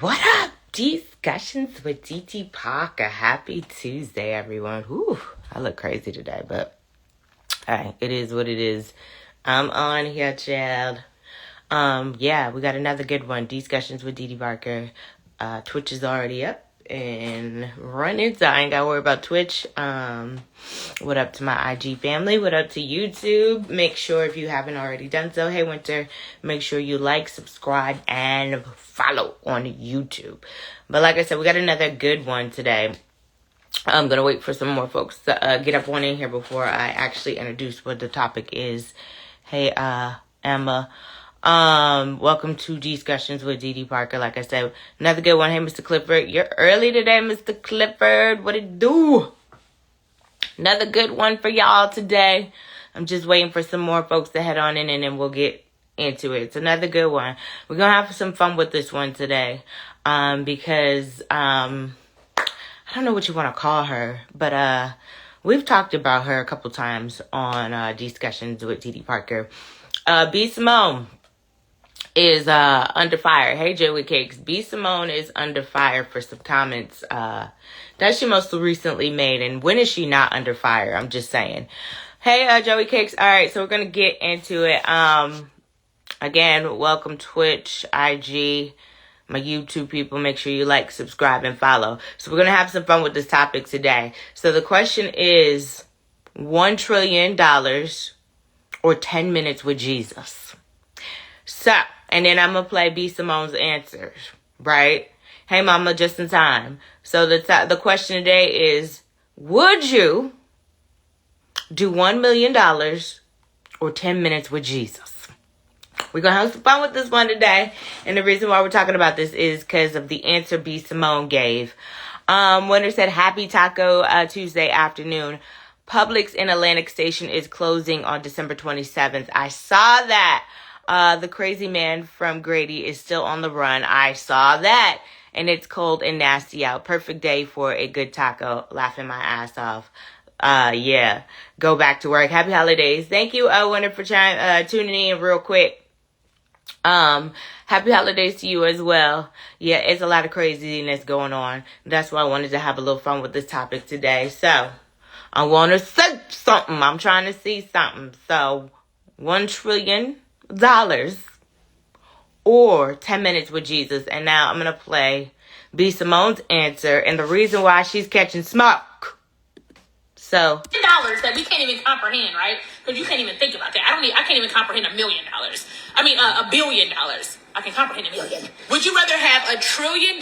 What up? Discussions with DT Parker. Happy Tuesday, everyone. Whew, I look crazy today, but alright, it is what it is. I'm on here, child. Yeah, we got another good one. Discussions with DT Parker. Twitch is already up and running, so I ain't gotta worry about Twitch. What up to my IG family? What up to YouTube? Make sure if you haven't already done so, hey Winter, make sure you like, subscribe, and follow on YouTube. But like I said, we got another good one today. I'm gonna wait for some more folks to get up on in here before I actually introduce what the topic is. Hey, Emma. Welcome to Discussions with DD Parker. Like I said, another good one. Hey, Mr. Clifford. You're early today, Mr. Clifford. What it do? Another good one for y'all today. I'm just waiting for some more folks to head on in and then we'll get into it. It's another good one. We're going to have some fun with this one today. Because, I don't know what you want to call her, but, we've talked about her a couple times on, Discussions with DD Parker. B.Simone is under fire. Hey, Joey Cakes. B.Simone is under fire for some comments that she most recently made. And when is she not under fire? I'm just saying. Hey, Joey Cakes. All right, so we're going to get into it. Again, welcome Twitch, IG, my YouTube people. Make sure you like, subscribe, and follow. So we're going to have some fun with this topic today. So the question is $1 trillion or 10 minutes with Jesus. So, and then I'm going to play B.Simone's answers, right? Hey, mama, just in time. So the question today is, would you do $1 million or 10 minutes with Jesus? We're going to have some fun with this one today. And the reason why we're talking about this is because of the answer B.Simone gave. Winner said, happy Taco Tuesday afternoon. Publix in Atlantic Station is closing on December 27th. I saw that. The crazy man from Grady is still on the run. I saw that. And it's cold and nasty out. Perfect day for a good taco. Laughing my ass off. Yeah. Go back to work. Happy holidays. Thank you, Winter, for tuning in real quick. Happy holidays to you as well. Yeah, it's a lot of craziness going on. That's why I wanted to have a little fun with this topic today. So, I want to say something. I'm trying to see something. So, $1 trillion or 10 minutes with Jesus. And now I'm going to play B.Simone's answer and the reason why she's catching smoke. So dollars that we can't even comprehend, right? Because you can't even think about that. I can't even comprehend $1 million. I mean, $1 billion. I can comprehend $1 million. Would you rather have $1 trillion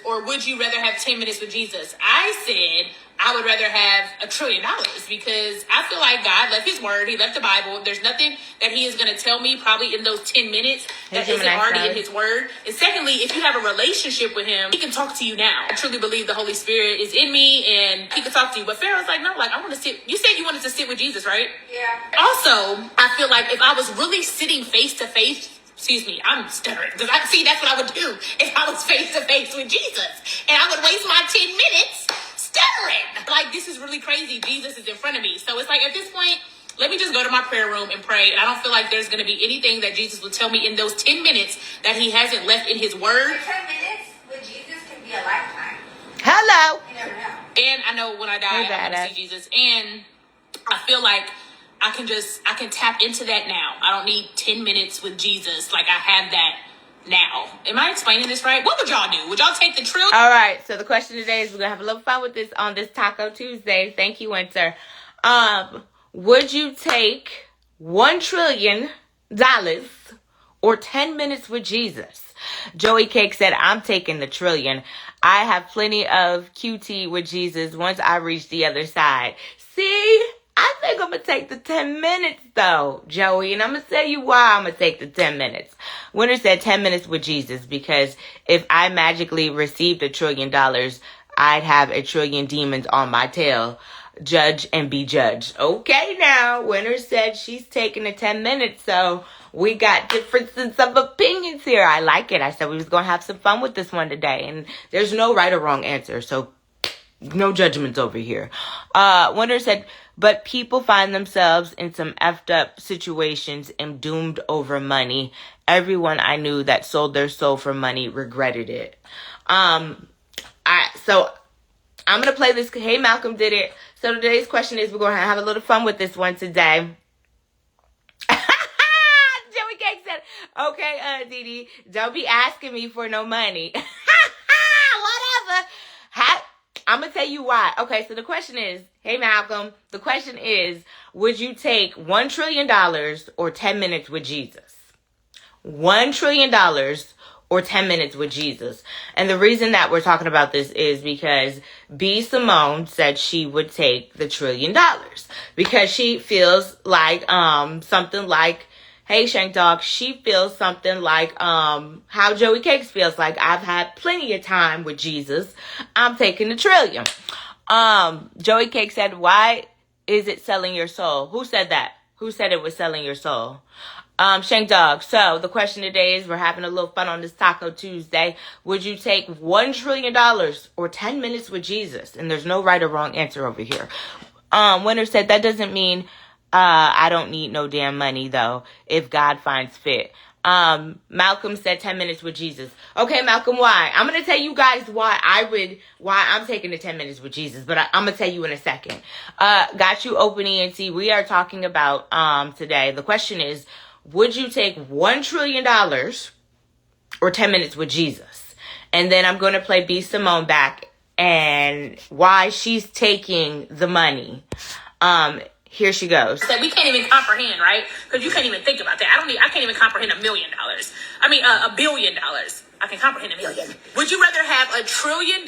or would you rather have 10 minutes with Jesus? I said I would rather have $1 trillion because I feel like God left his word. He left the Bible. There's nothing that he is going to tell me probably in those 10 minutes that isn't already in his word. And secondly, if you have a relationship with him, he can talk to you now. I truly believe the Holy Spirit is in me and he can talk to you. But Pharaoh's like, no, like I want to sit. You said you wanted to sit with Jesus, right? Yeah. Also, I feel like if I was really sitting face to face, excuse me, I'm stuttering. Because that's what I would do if I was face to face with Jesus. And I would waste my 10 minutes stuttering. Like, this is really crazy. Jesus is in front of me. So it's like, at this point, let me just go to my prayer room and pray. And I don't feel like there's going to be anything that Jesus will tell me in those 10 minutes that he hasn't left in his word. 10 minutes with Jesus can be a lifetime. Hello. You never know. And I know when I die, I'm going to see Jesus. And I feel like I can tap into that now. I don't need 10 minutes with Jesus. Like, I have that now. Am I explaining this right? What would y'all do? Would y'all take the trillion? All right. So the question today is we're going to have a little fun with this on this Taco Tuesday. Thank you, Winter. Would you take $1 trillion or 10 minutes with Jesus? Joey Cake said, I'm taking the trillion. I have plenty of QT with Jesus once I reach the other side. See? I think I'm going to take the 10 minutes, though, Joey. And I'm going to tell you why I'm going to take the 10 minutes. Winter said 10 minutes with Jesus because if I magically received $1 trillion, I'd have 1 trillion demons on my tail. Judge and be judged. Okay, now. Winter said she's taking the 10 minutes, so we got differences of opinions here. I like it. I said we was going to have some fun with this one today. And there's no right or wrong answer, so No judgments over here. Winter said, but people find themselves in some effed up situations and doomed over money. Everyone I knew that sold their soul for money regretted it. So I'm going to play this. Hey, Malcolm did it. So today's question is, we're going to have a little fun with this one today. Joey Cake said, okay, Dee, don't be asking me for no money. Whatever. I'm going to tell you why. Okay, so the question is, hey, Malcolm, the question is, would you take $1 trillion or 10 minutes with Jesus? $1 trillion or 10 minutes with Jesus. And the reason that we're talking about this is because B.Simone said she would take the $1 trillion because she feels like something like, hey, Shank Dog, she feels something like how Joey Cakes feels like. I've had plenty of time with Jesus. I'm taking the $1 trillion. Joey Cake said, why is it selling your soul? Who said that? Who said it was selling your soul? Shank Dog. So the question today is, we're having a little fun on this Taco Tuesday. Would you take $1 trillion or 10 minutes with Jesus? And there's no right or wrong answer over here. Winner said, that doesn't mean I don't need no damn money, though, if God finds fit. Malcolm said 10 minutes with Jesus. Okay, Malcolm, why? I'm going to tell you guys why I'm taking the 10 minutes with Jesus, but I'm going to tell you in a second. Got you, Open ENT. We are talking about today. The question is, would you take $1 trillion or 10 minutes with Jesus? And then I'm going to play B.Simone back and why she's taking the money. Here she goes. That we can't even comprehend, right? Because you can't even think about that. I can't even comprehend $1 million. I mean, $1 billion. I can comprehend $1 million. Would you rather have $1 trillion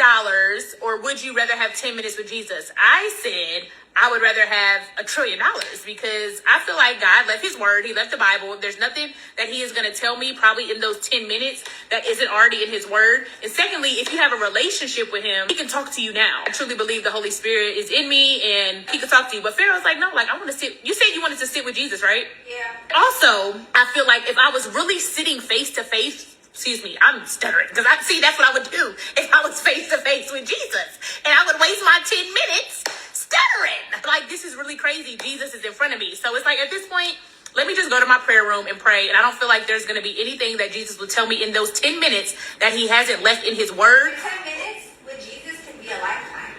or would you rather have 10 minutes with Jesus? I said I would rather have $1 trillion because I feel like God left his word. He left the Bible. There's nothing that he is going to tell me probably in those 10 minutes that isn't already in his word. And secondly, if you have a relationship with him, he can talk to you now. I truly believe the Holy Spirit is in me and he can talk to you. But Pharaoh's like, no, like I want to sit. You said you wanted to sit with Jesus, right? Yeah. Also, I feel like if I was really sitting face to face, excuse me, I'm stuttering because that's what I would do if I was face to face with Jesus. And I would waste my 10 minutes stuttering. Like, this is really crazy. Jesus is in front of me. So it's like, at this point, let me just go to my prayer room and pray. And I don't feel like there's going to be anything that Jesus will tell me in those 10 minutes that he hasn't left in his word. 10 minutes with Jesus can be a lifetime.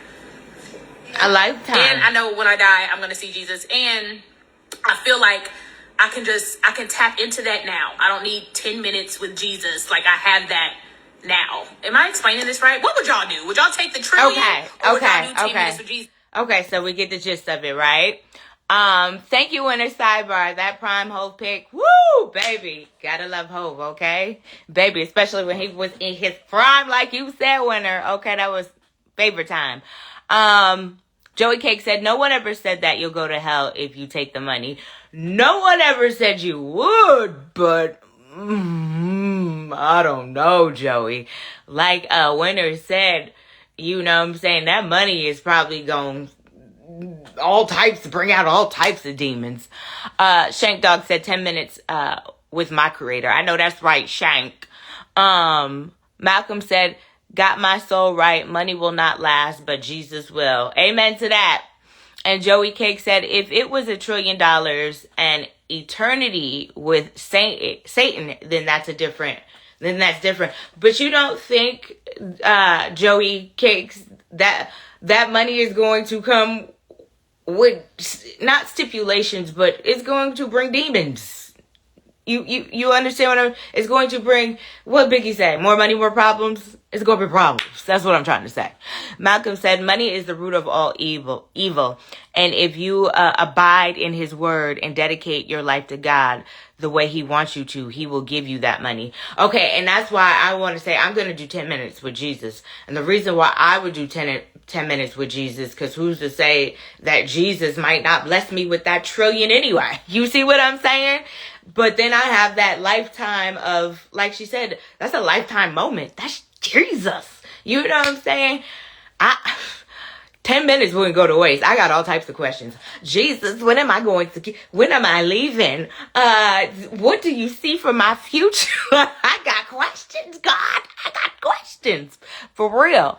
A lifetime. And I know when I die, I'm going to see Jesus. And I feel like I can tap into that now. I don't need 10 minutes with Jesus. Like, I have that now. Am I explaining this right? What would y'all do? Would y'all take the trillion? Or would y'all do 10 minutes with Jesus? Okay, so we get the gist of it, right? Thank you, Winter Sidebar. That prime Hove pick. Woo, baby. Gotta love Hove, okay? Baby, especially when he was in his prime, like you said, Winter. Okay, that was favorite time. Joey Cake said, no one ever said that you'll go to hell if you take the money. No one ever said you would, but I don't know, Joey. Like Winter said, you know what I'm saying, that money is probably going bring out all types of demons. Shank Dog said 10 minutes with my creator. I know that's right, Shank. Malcolm said, got my soul right. Money will not last, but Jesus will. Amen to that. And Joey Cake said, if it was $1 trillion and eternity with Satan, then that's different. But you don't think, Joey Cakes, that money is going to come with not stipulations, but it's going to bring demons. You understand it's going to bring, what Biggie said, more money, more problems. It's going to be problems. That's what I'm trying to say. Malcolm said, money is the root of all evil. And if you abide in his word and dedicate your life to God the way he wants you to, he will give you that money. Okay, and that's why I want to say I'm going to do 10 minutes with Jesus. And the reason why I would do 10 minutes with Jesus, because who's to say that Jesus might not bless me with that trillion anyway? You see what I'm saying? But then I have that lifetime of, like she said, that's a lifetime moment. That's Jesus. You know what I'm saying? 10 minutes wouldn't go to waste. I got all types of questions. Jesus, when am I leaving? What do you see for my future? I got questions, God. I got questions. For real.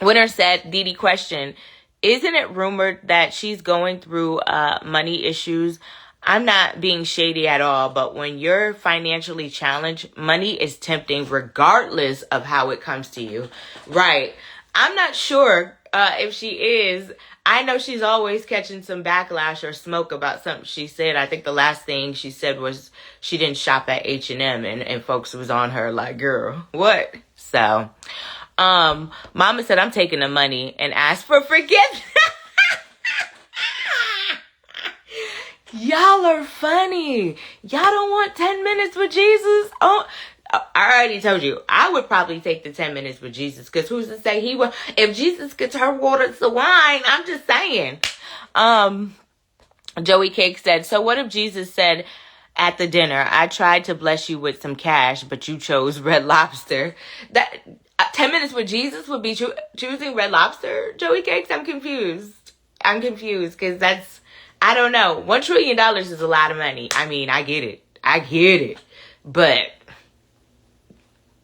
Winner said, Dee Dee question, isn't it rumored that she's going through money issues? I'm not being shady at all, but when you're financially challenged, money is tempting regardless of how it comes to you. Right. I'm not sure if she is. I know she's always catching some backlash or smoke about something she said. I think the last thing she said was she didn't shop at H&M and folks was on her like, girl, what? So, Mama said, I'm taking the money and ask for forgiveness. Y'all are funny. Y'all don't want 10 minutes with Jesus? Oh, I already told you, I would probably take the 10 minutes with Jesus, because who's to say he would, if Jesus could turn water to wine, I'm just saying. Joey Cake said, so what if Jesus said at the dinner, I tried to bless you with some cash, but you chose Red Lobster? That 10 minutes with Jesus would be choosing Red Lobster, Joey Cakes? I'm confused because that's, I don't know. $1 trillion is a lot of money. I mean, I get it. But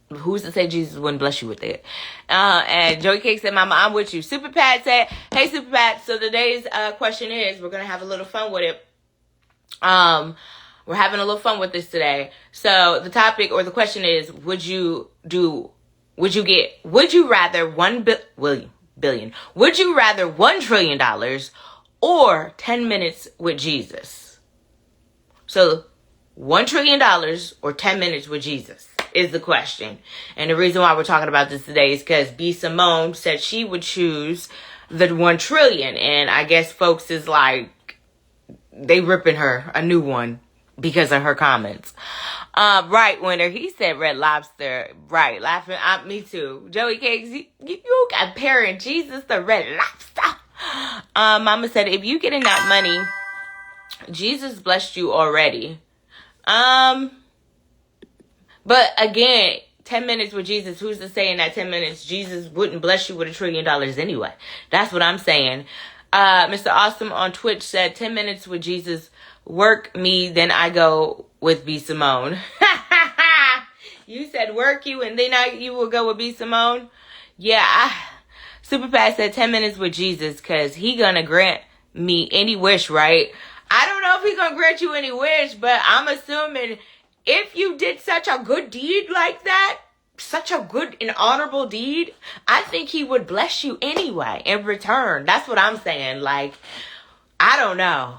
who's to say Jesus wouldn't bless you with it? And Joey Cake said, Mama, I'm with you. Super Pat said, hey, Super Pat. So today's question is, we're going to have a little fun with it. We're having a little fun with this today. So the topic or the question is, would you rather $1 trillion or 10 minutes with Jesus? So $1 trillion or 10 minutes with Jesus is the question. And the reason why we're talking about this today is because B.Simone said she would choose the 1 trillion. And I guess folks is like, they ripping her a new one because of her comments. Right, Winner, he said Red Lobster. Right, laughing. Me too. Joey Cakes, you comparing Jesus to Red Lobster. Mama said, if you get enough money, Jesus blessed you already. But again, 10 minutes with Jesus, who's to say in that 10 minutes Jesus wouldn't bless you with $1 trillion anyway? That's what I'm saying. Mr. Awesome on Twitch said 10 minutes with Jesus, work me, then I go with B.Simone. You said work you and then you will go with B.Simone? Yeah. Super Pat said 10 minutes with Jesus because he gonna grant me any wish, right? I don't know if he gonna grant you any wish, but I'm assuming if you did such a good deed like that, such a good and honorable deed, I think he would bless you anyway in return. That's what I'm saying. Like, I don't know.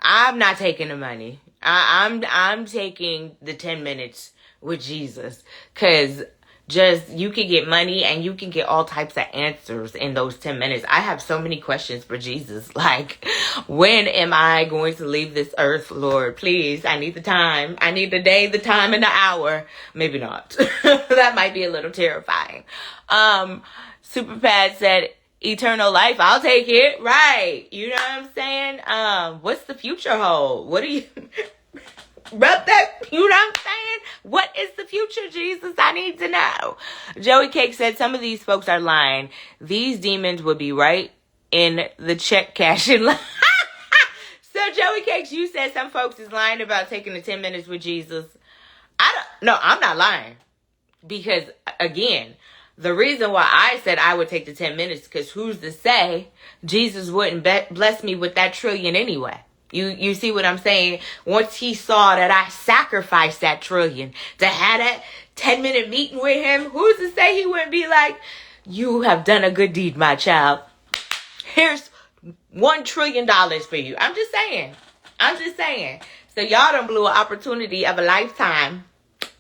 I'm not taking the money. I'm taking the 10 minutes with Jesus, because just you can get money and you can get all types of answers in those 10 minutes. I have so many questions for Jesus. Like, when am I going to leave this earth, Lord? Please, I need the time. I need the day, the time, and the hour. Maybe not. That might be a little terrifying. Super Pad said, eternal life, I'll take it. Right. You know what I'm saying? What's the future hold? What do you... Rub that, you know what I'm saying? What is the future, Jesus? I need to know. Joey Cake said, some of these folks are lying. These demons would be right in the check cashing line. So Joey Cakes, you said some folks is lying about taking the 10 minutes with Jesus. I'm not lying. Because, again, the reason why I said I would take the 10 minutes, because who's to say Jesus wouldn't bless me with that trillion anyway? You see what I'm saying? Once he saw that I sacrificed that trillion to have that 10-minute meeting with him, who's to say he wouldn't be like, you have done a good deed, my child. Here's $1 trillion for you. I'm just saying. So y'all done blew an opportunity of a lifetime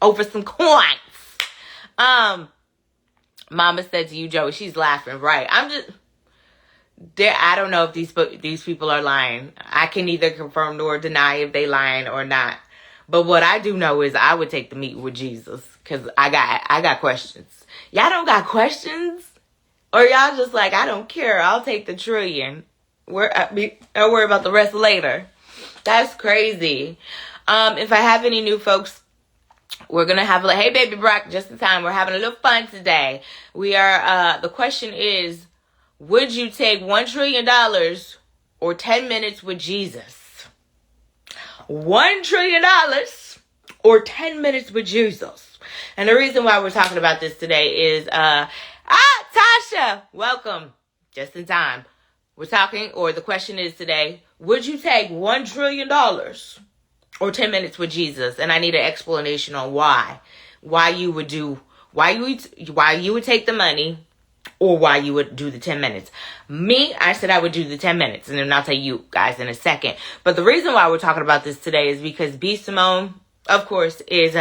over some coins. Mama said to you, Joey, she's laughing, right? I don't know if these people are lying. I can neither confirm nor deny if they lying or not. But what I do know is I would take the meeting with Jesus, because I got questions. Y'all don't got questions? Or y'all just like, I don't care, I'll take the trillion. I'll worry about the rest later. That's crazy. If I have any new folks, we're going to have hey baby Brock, just in time. We're having a little fun today. We are, the question is, would you take $1 trillion or 10 minutes with Jesus? $1 trillion or 10 minutes with Jesus. And the reason why we're talking about this today is, Tasha, welcome. Just in time. We're talking, or the question is today, would you take $1 trillion or 10 minutes with Jesus? And I need an explanation on why. Why you would take the money, or why you would do the 10 minutes. Me, I said I would do the 10 minutes, and then I'll tell you guys in a second. But the reason why we're talking about this today is because B.Simone, of course, is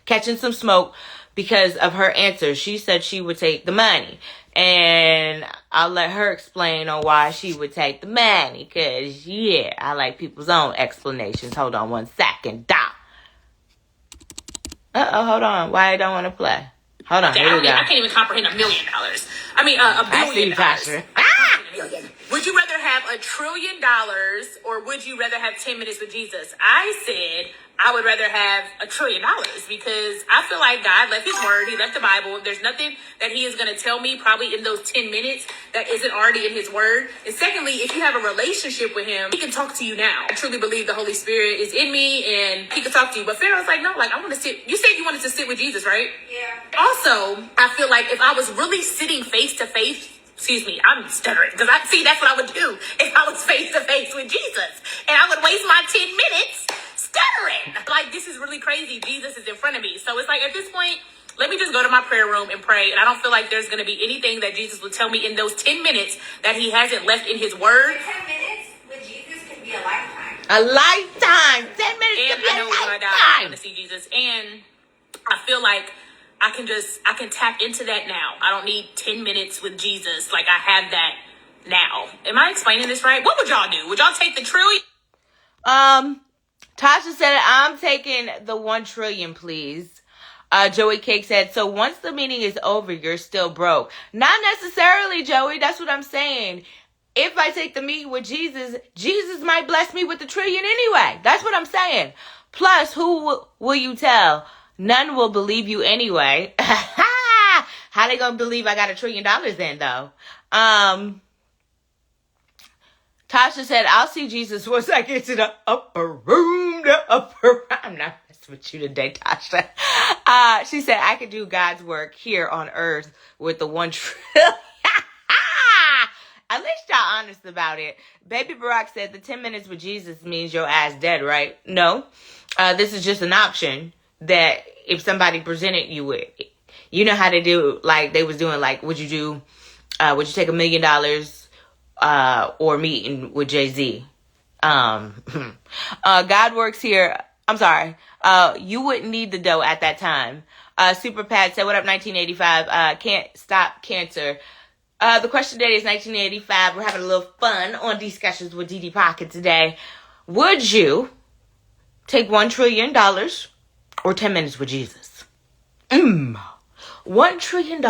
catching some smoke because of her answer. She said she would take the money. And I'll let her explain on why she would take the money. Because, yeah, I like people's own explanations. Hold on one second. Hold on. Why I don't want to play? Hold on. Here we go. I can't even comprehend $1 million. I mean, $1 billion. I see you, Tasha. Would you rather have $1 trillion or would you rather have 10 minutes with Jesus? I said I would rather have $1 trillion because I feel like God left his word. He left the Bible. There's nothing that he is going to tell me probably in those 10 minutes that isn't already in his word. And secondly, if you have a relationship with him, he can talk to you now. I truly believe the Holy Spirit is in me and he can talk to you. But Pharaoh's like, no, like I want to sit. You said you wanted to sit with Jesus, right? Yeah. Also, I feel like if I was really sitting face to face, excuse me, I'm stuttering because that's what I would do if I was face to face with Jesus, and I would waste my 10 minutes stuttering. Like, this is really crazy. Jesus is in front of me, so it's like at this point, let me just go to my prayer room and pray. And I don't feel like there's going to be anything that Jesus would tell me in those 10 minutes that he hasn't left in his word. 10 minutes with Jesus could be a lifetime. A lifetime. 10 minutes And could be I know a when I die, I'm lifetime. going to see Jesus, and I feel like I can tap into that now. I don't need 10 minutes with Jesus. Like, I have that now. Am I explaining this right? What would y'all do? Would y'all take the trillion? Tasha said, I'm taking the 1 trillion, please. Joey Cake said, so once the meeting is over, you're still broke. Not necessarily, Joey. That's what I'm saying. If I take the meeting with Jesus, Jesus might bless me with the trillion anyway. That's what I'm saying. Plus, who will you tell? None will believe you anyway. How they gonna believe I got $1 trillion then, though? Tasha said, I'll see Jesus once I get to the upper room. I'm not messing with you today, Tasha. She said, I could do God's work here on earth with the 1 trillion. At least y'all honest about it. Baby Barack said, the 10 minutes with Jesus means your ass dead, right? No. This is just an option that if somebody presented you with, you know how they do, like they was doing, like, would you take $1 million or meeting with Jay-Z? God works here. I'm sorry. You wouldn't need the dough at that time. Super Pat said, what up, 1985? Can't stop cancer. The question today is 1985. We're having a little fun on Discussions with DD Pocket today. Would you take $1 trillion or 10 minutes with Jesus? $1 trillion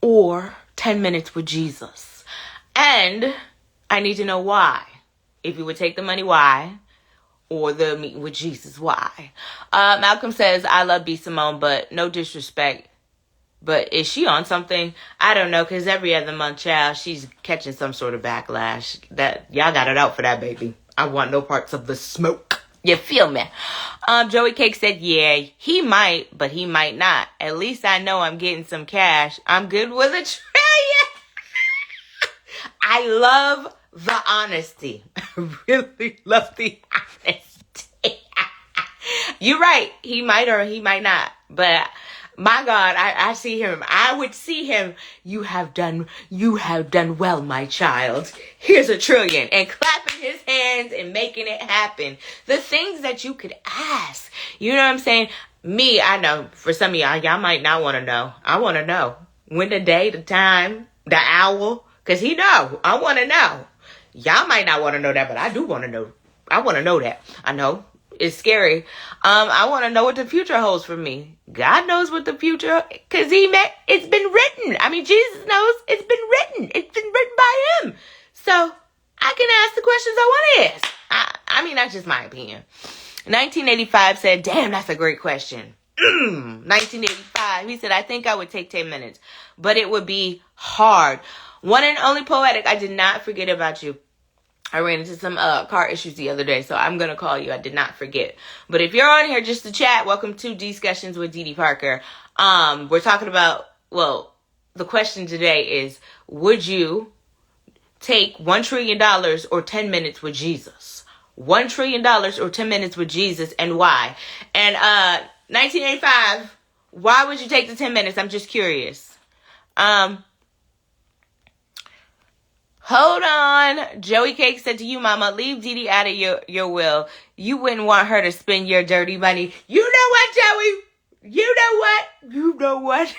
or 10 minutes with Jesus. And I need to know why. If you would take the money, why? Or the meeting with Jesus, why? Malcolm says, I love B.Simone, but no disrespect. But is she on something? I don't know, because every other month, child, she's catching some sort of backlash. That y'all got it out for that, baby. I want no parts of the smoke. You feel me? Joey Cake said, yeah, he might, but he might not. At least I know I'm getting some cash. I'm good with $1 trillion. I love the honesty. I really love the honesty. You're right. He might or he might not. But my God, I see him. I would see him. You have done well, my child. Here's $1 trillion. And clapping his hands and making it happen. The things that you could ask. You know what I'm saying? Me, I know. For some of y'all might not want to know. I want to know. When, the day, the time, the hour. Because he know. I want to know. Y'all might not want to know that, but I do want to know. I want to know that. I know. It's scary. I want to know what the future holds for me. God knows what the future, because it's been written. I mean, Jesus knows it's been written. It's been written by him. So I can ask the questions I want to ask. I mean, that's just my opinion. 1985 said, damn, that's a great question. 1985, he said, I think I would take 10 minutes, but it would be hard. One and only Poetic, I did not forget about you. I ran into some car issues the other day, so I'm going to call you. I did not forget. But if you're on here just to chat, welcome to Discussions with DD Parker. We're talking about, well, the question today is, would you take $1 trillion or 10 minutes with Jesus? $1 trillion or 10 minutes with Jesus, and why? And 1985, why would you take the 10 minutes? I'm just curious. Hold on. Joey Cake said to you, Mama, leave Dee Dee out of your will. You wouldn't want her to spend your dirty money. You know what, Joey? You know what?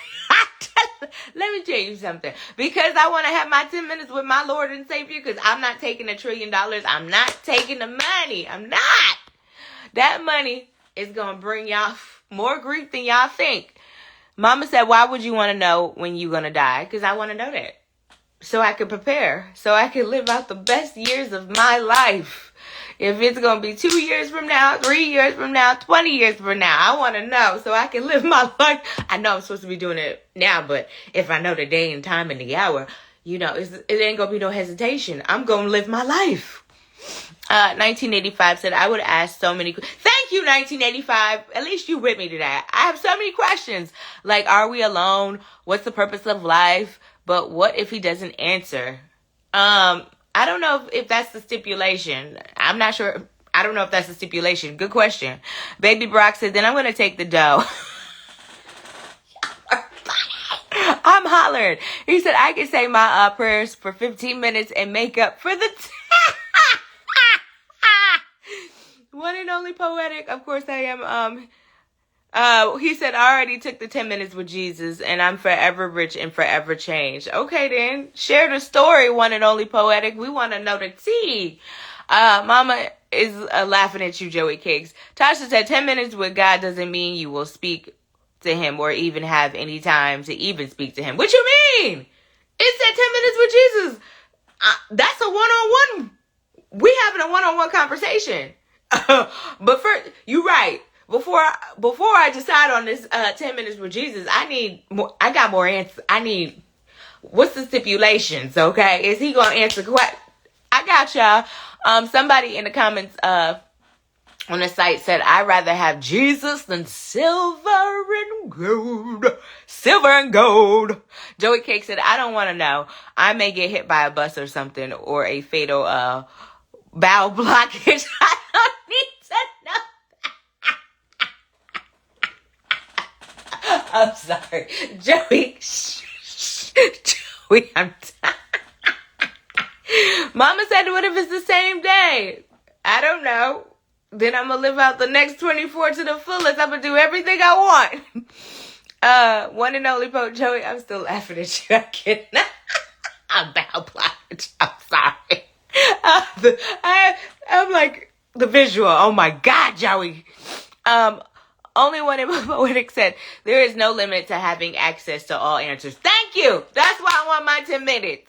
Let me tell you something. Because I want to have my 10 minutes with my Lord and Savior, because I'm not taking $1 trillion. I'm not taking the money. I'm not. That money is going to bring y'all more grief than y'all think. Mama said, why would you want to know when you're going to die? Because I want to know that. So I can prepare. So I can live out the best years of my life. If it's going to be 2 years from now, 3 years from now, 20 years from now, I want to know so I can live my life. I know I'm supposed to be doing it now, but if I know the day and time and the hour, it ain't going to be no hesitation. I'm going to live my life. 1985 said, I would ask so many. Thank you, 1985. At least you with me today. I have so many questions. Like, are we alone? What's the purpose of life? But what if he doesn't answer? I don't know if that's the stipulation. I'm not sure. I don't know if that's the stipulation. Good question. Baby Brock said, then I'm going to take the dough. I'm hollered. He said, I can say my prayers for 15 minutes and make up for the... One and only poetic. Of course I am. He said, I already took the 10 minutes with Jesus and I'm forever rich and forever changed. Okay, then share the story. One and only poetic. We want to know the tea. Mama is laughing at you, Joey Cakes. Tasha said 10 minutes with God doesn't mean you will speak to him or even have any time to even speak to him. What you mean? It said 10 minutes with Jesus. That's a one-on-one. We having a one-on-one conversation. But first, you're right. Before I decide on this 10 minutes with Jesus, I got more answers. What's the stipulations, okay? Is he going to answer questions? I got y'all. Somebody in the comments on the site said, I'd rather have Jesus than silver and gold. Silver and gold. Joey Cake said, I don't want to know. I may get hit by a bus or something or a fatal bowel blockage. I don't need to know. I'm sorry. Joey, Joey, I'm Mama said, what if it's the same day? I don't know. Then I'm going to live out the next 24 to the fullest. I'm going to do everything I want. One and only Pope Joey, I'm still laughing at you. I cannot. I'm bowel blockage. I'm sorry. I'm like the visual. Oh my God, Joey. Only one in my poetic said, there is no limit to having access to all answers. Thank you. That's why I want my 10 minutes.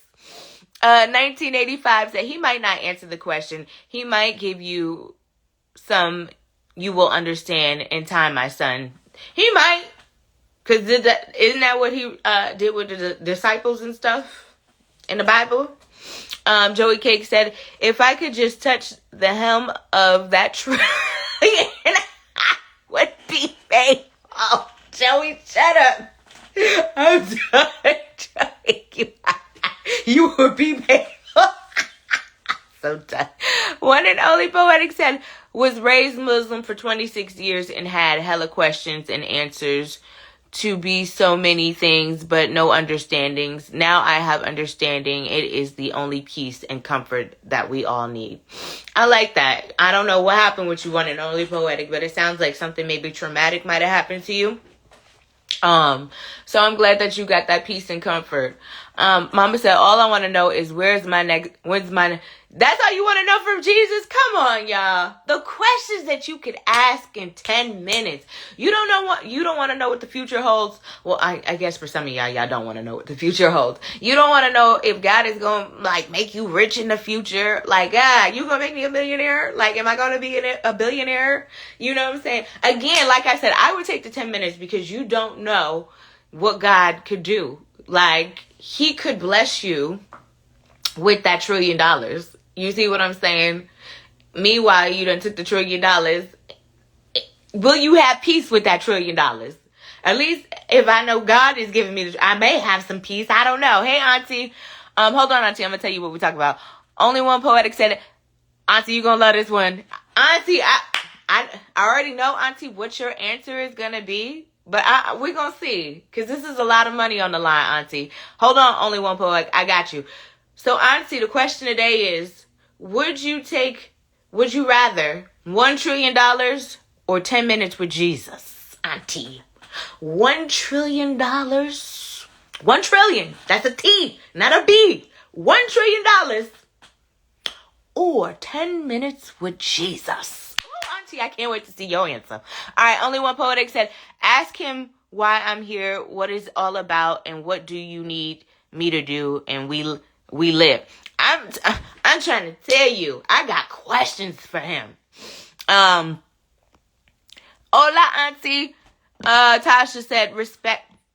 1985 said he might not answer the question. He might give you some you will understand in time, my son. He might. Because isn't that what he did with the disciples and stuff in the Bible? Joey Cake said, if I could just touch the hem of that tree, I would be made. Oh, Joey, shut up. I'm done. Joey, you would be made. So done. One and only poetic said, was raised Muslim for 26 years and had hella questions and answers to be so many things, but no understandings. Now I have understanding. It is the only peace and comfort that we all need. I like that. I don't know what happened with you, one and only poetic, but it sounds like something maybe traumatic might have happened to you. So I'm glad that you got that peace and comfort. Mama said, all I want to know is when's my, that's all you want to know from Jesus? Come on, y'all. The questions that you could ask in 10 minutes. You don't want to know what the future holds. Well, I guess for some of y'all don't want to know what the future holds. You don't want to know if God is going to make you rich in the future. Like, you going to make me a millionaire? Like, am I going to be a billionaire? You know what I'm saying? Again, like I said, I would take the 10 minutes because you don't know what God could do. Like, he could bless you with that $1 trillion. You see what I'm saying? Meanwhile, you done took the $1 trillion. Will you have peace with that $1 trillion? At least if I know God is giving me I may have some peace. I don't know. Hey, Auntie. Hold on, Auntie. I'm going to tell you what we talk about. Only One Poetic said, Auntie, you going to love this one. Auntie, I already know, Auntie, what your answer is going to be. But we're going to see. Because this is a lot of money on the line, Auntie. Hold on, Only One Poetic. I got you. So, Auntie, the question today is, would you rather $1 trillion or 10 minutes with Jesus, Auntie? $1 trillion. 1 trillion. That's a T, not a B. $1 trillion or 10 minutes with Jesus. Oh, Auntie, I can't wait to see your answer. All right, Only One Poetic said, ask him why I'm here, what it's all about, and what do you need me to do, and we live. I'm trying to tell you, I got questions for him. Hola, Auntie. Tasha said,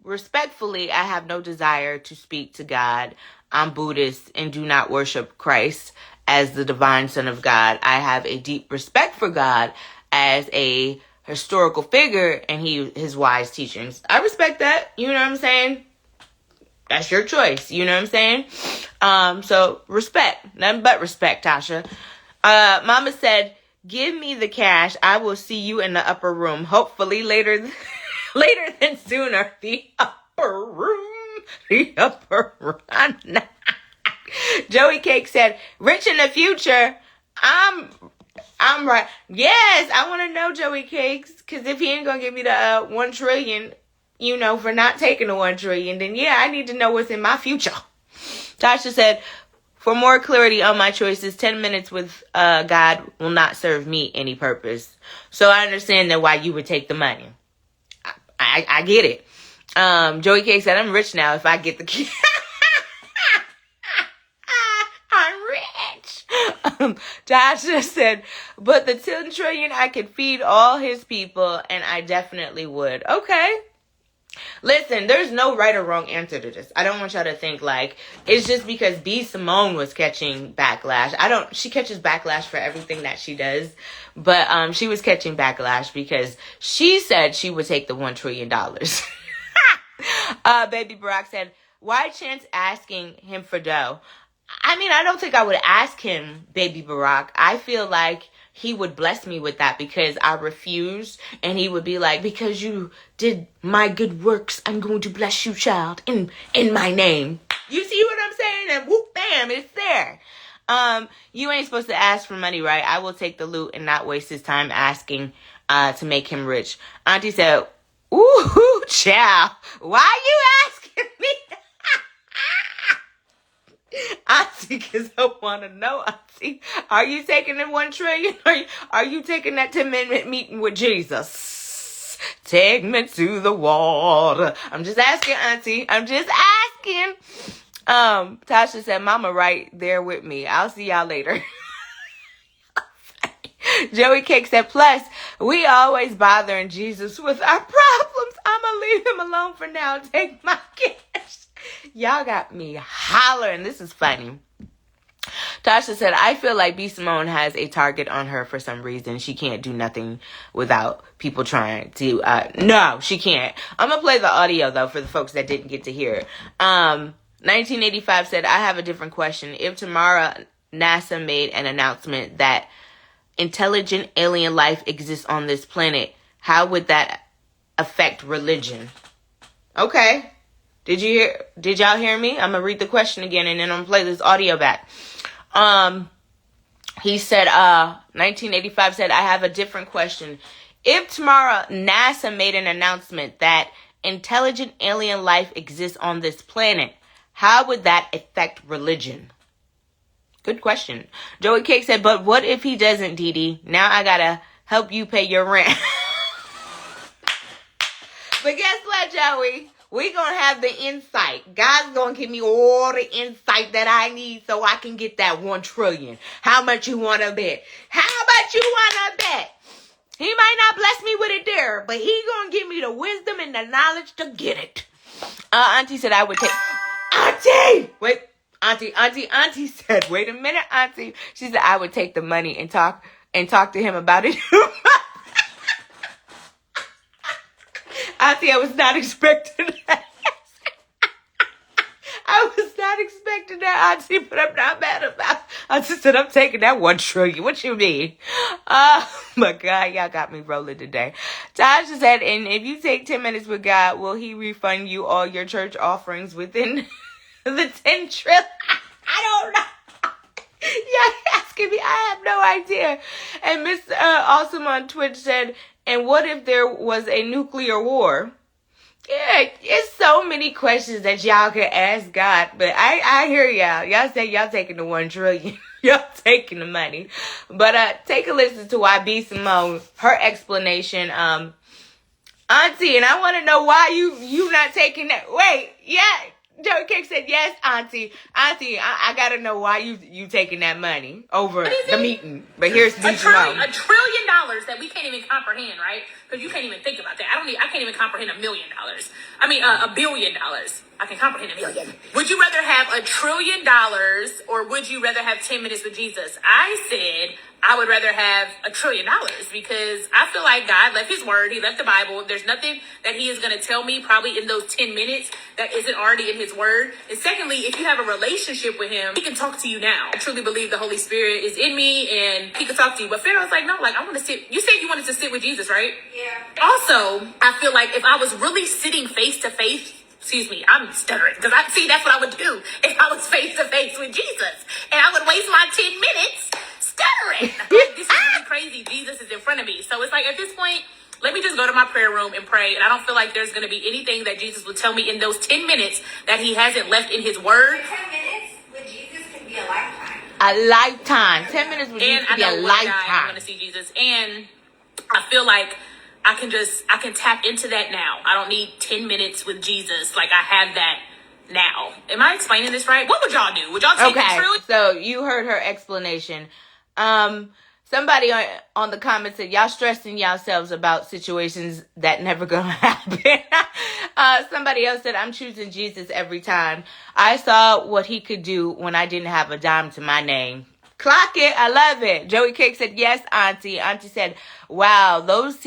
respectfully, I have no desire to speak to God. I'm Buddhist and do not worship Christ as the divine son of God. I have a deep respect for God as a historical figure and his wise teachings. I respect that. You know what I'm saying? That's your choice. You know what I'm saying? So respect. Nothing but respect, Tasha. Mama said, give me the cash. I will see you in the upper room. Hopefully later than sooner. The upper room. The upper room. Joey Cake said, rich in the future. I'm right. Yes, I want to know Joey Cakes. Because if he ain't going to give me the 1 trillion, for not taking the 1 trillion, then yeah, I need to know what's in my future. Tasha said, for more clarity on my choices, 10 minutes with God will not serve me any purpose. So I understand that why you would take the money. I get it. Joey Cake said, I'm rich now if I get the key. I'm rich. Tasha said, but the 10 trillion, I could feed all his people, and I definitely would. Okay. Listen, there's no right or wrong answer to this. I don't want y'all to think like it's just because B.Simone was catching backlash. She catches backlash for everything that she does. But she was catching backlash because she said she would take the $1 trillion. Baby Barack said, why chance asking him for dough? I mean, I don't think I would ask him, Baby Barack. I feel like he would bless me with that because I refused. And he would be like, because you did my good works, I'm going to bless you, child, in my name. You see what I'm saying? And whoop, bam, it's there. You ain't supposed to ask for money, right? I will take the loot and not waste his time asking to make him rich. Auntie said, ooh, child, why you asking me? Auntie, because I want to know, Auntie, are you taking the 1 trillion? Are you taking that 10-minute meeting with Jesus? Take me to the water. I'm just asking, Auntie. I'm just asking. Tasha said, Mama right there with me. I'll see y'all later. Joey Cake said, plus, we always bothering Jesus with our problems. I'm going to leave him alone for now. Take my cash. Y'all got me hollering. This is funny. Tasha said, I feel like B.Simone has a target on her for some reason. She can't do nothing without people trying to. No, she can't. I'm going to play the audio, though, for the folks that didn't get to hear it. 1985 said, I have a different question. If tomorrow NASA made an announcement that intelligent alien life exists on this planet, how would that affect religion? Okay. Did y'all hear me? I'm going to read the question again and then I'm going to play this audio back. He said, 1985 said, I have a different question. If tomorrow NASA made an announcement that intelligent alien life exists on this planet, how would that affect religion? Good question. Joey Cake said, but what if he doesn't, Dee Dee? Now I got to help you pay your rent. But guess what, Joey? We're going to have the insight. God's going to give me all the insight that I need so I can get that 1 trillion. How much you want to bet? How much you want to bet? He might not bless me with it there, but he going to give me the wisdom and the knowledge to get it. Auntie said I would take... Auntie! Wait. Auntie said, wait a minute, Auntie. She said I would take the money and talk to him about it. Auntie, I was not expecting that. I was not expecting that, Auntie, but I'm not mad about it. I just said I'm taking that 1 trillion. What you mean? Oh my God, y'all got me rolling today. Tasha said, and if you take 10 minutes with God, will he refund you all your church offerings within the 10 trillion? I don't know. Y'all asking me. I have no idea. And Miss Awesome on Twitch said, and what if there was a nuclear war? Yeah, it's so many questions that y'all could ask God, but I hear y'all. Y'all say y'all taking the 1 trillion. Y'all taking the money. But take a listen to why B.Simone, her explanation, Auntie, and I want to know why you not taking that. Wait, yeah. Joey Cake said, yes, Auntie. Auntie, I got to know why you taking that money over the meeting. But here's B.Simone. $1 trillion that we can't even comprehend, right? Because you can't even think about that. I can't even comprehend $1 million. I mean, $1 billion. I can comprehend $1 billion. Would you rather have $1 trillion or would you rather have 10 minutes with Jesus? I said I would rather have $1 trillion because I feel like God left his word. He left the Bible. There's nothing that he is going to tell me probably in those 10 minutes that isn't already in his word. And secondly, if you have a relationship with him, he can talk to you now. I truly believe the Holy Spirit is in me and he can talk to you. But Pharaoh's like, no, like I want to sit. You said you wanted to sit with Jesus, right? Yeah. Also, I feel like if I was really sitting face to face, excuse me, I'm stuttering because that's what I would do if I was face to face with Jesus, and I would waste my 10 minutes stuttering. Like, this is really crazy. Jesus is in front of me, so it's like at this point, let me just go to my prayer room and pray. And I don't feel like there's going to be anything that Jesus will tell me in those 10 minutes that he hasn't left in his word. 10 minutes with Jesus can be a lifetime. A lifetime. 10 minutes with Jesus can be a I'm lifetime. going to see Jesus, and I feel like I can tap into that now. I don't need 10 minutes with Jesus. Like I have that now. Am I explaining this right? What would y'all do? Would y'all take the trillion? So you heard her explanation. Somebody on the comments said, y'all stressing yourselves about situations that never gonna happen. Somebody else said, I'm choosing Jesus every time. I saw what he could do when I didn't have a dime to my name. Clock it. I love it. Joey Cake said, yes, Auntie. Auntie said, wow, those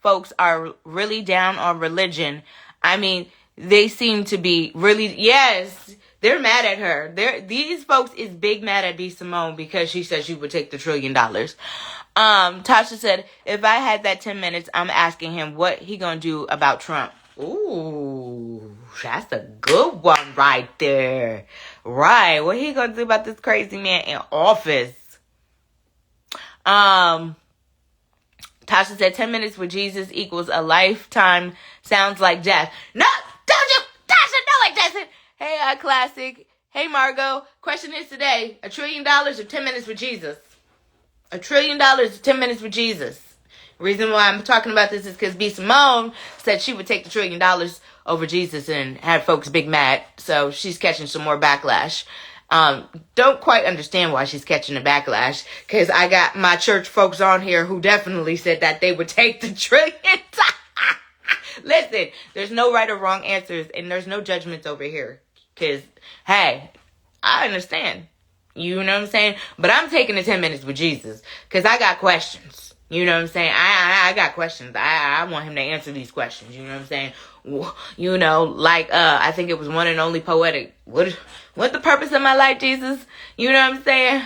folks are really down on religion. I mean, they seem to be really, yes, they're mad at her. These folks is big mad at B.Simone because she said she would take the $1 trillion. Tasha said, if I had that 10 minutes, I'm asking him what he gonna do about Trump. Ooh, that's a good one right there. Right. What he gonna do about this crazy man in office? Tasha said 10 minutes with Jesus equals a lifetime. Sounds like death. No, don't you, Tasha, no it doesn't. Hey, Classic. Hey, Margot. Question is today, $1 trillion or 10 minutes with Jesus? $1 trillion or 10 minutes with Jesus? Reason why I'm talking about this is because B.Simone said she would take the $1 trillion over Jesus and had folks big mad. So she's catching some more backlash. Don't quite understand why she's catching the backlash because I got my church folks on here who definitely said that they would take the $1 trillion. Listen, there's no right or wrong answers and there's no judgments over here because, hey, I understand. You know what I'm saying? But I'm taking the 10 minutes with Jesus because I got questions. You know what I'm saying? I got questions. I want him to answer these questions. You know what I'm saying? You know, like, I think it was One and Only Poetic. What the purpose of my life, Jesus? You know what I'm saying?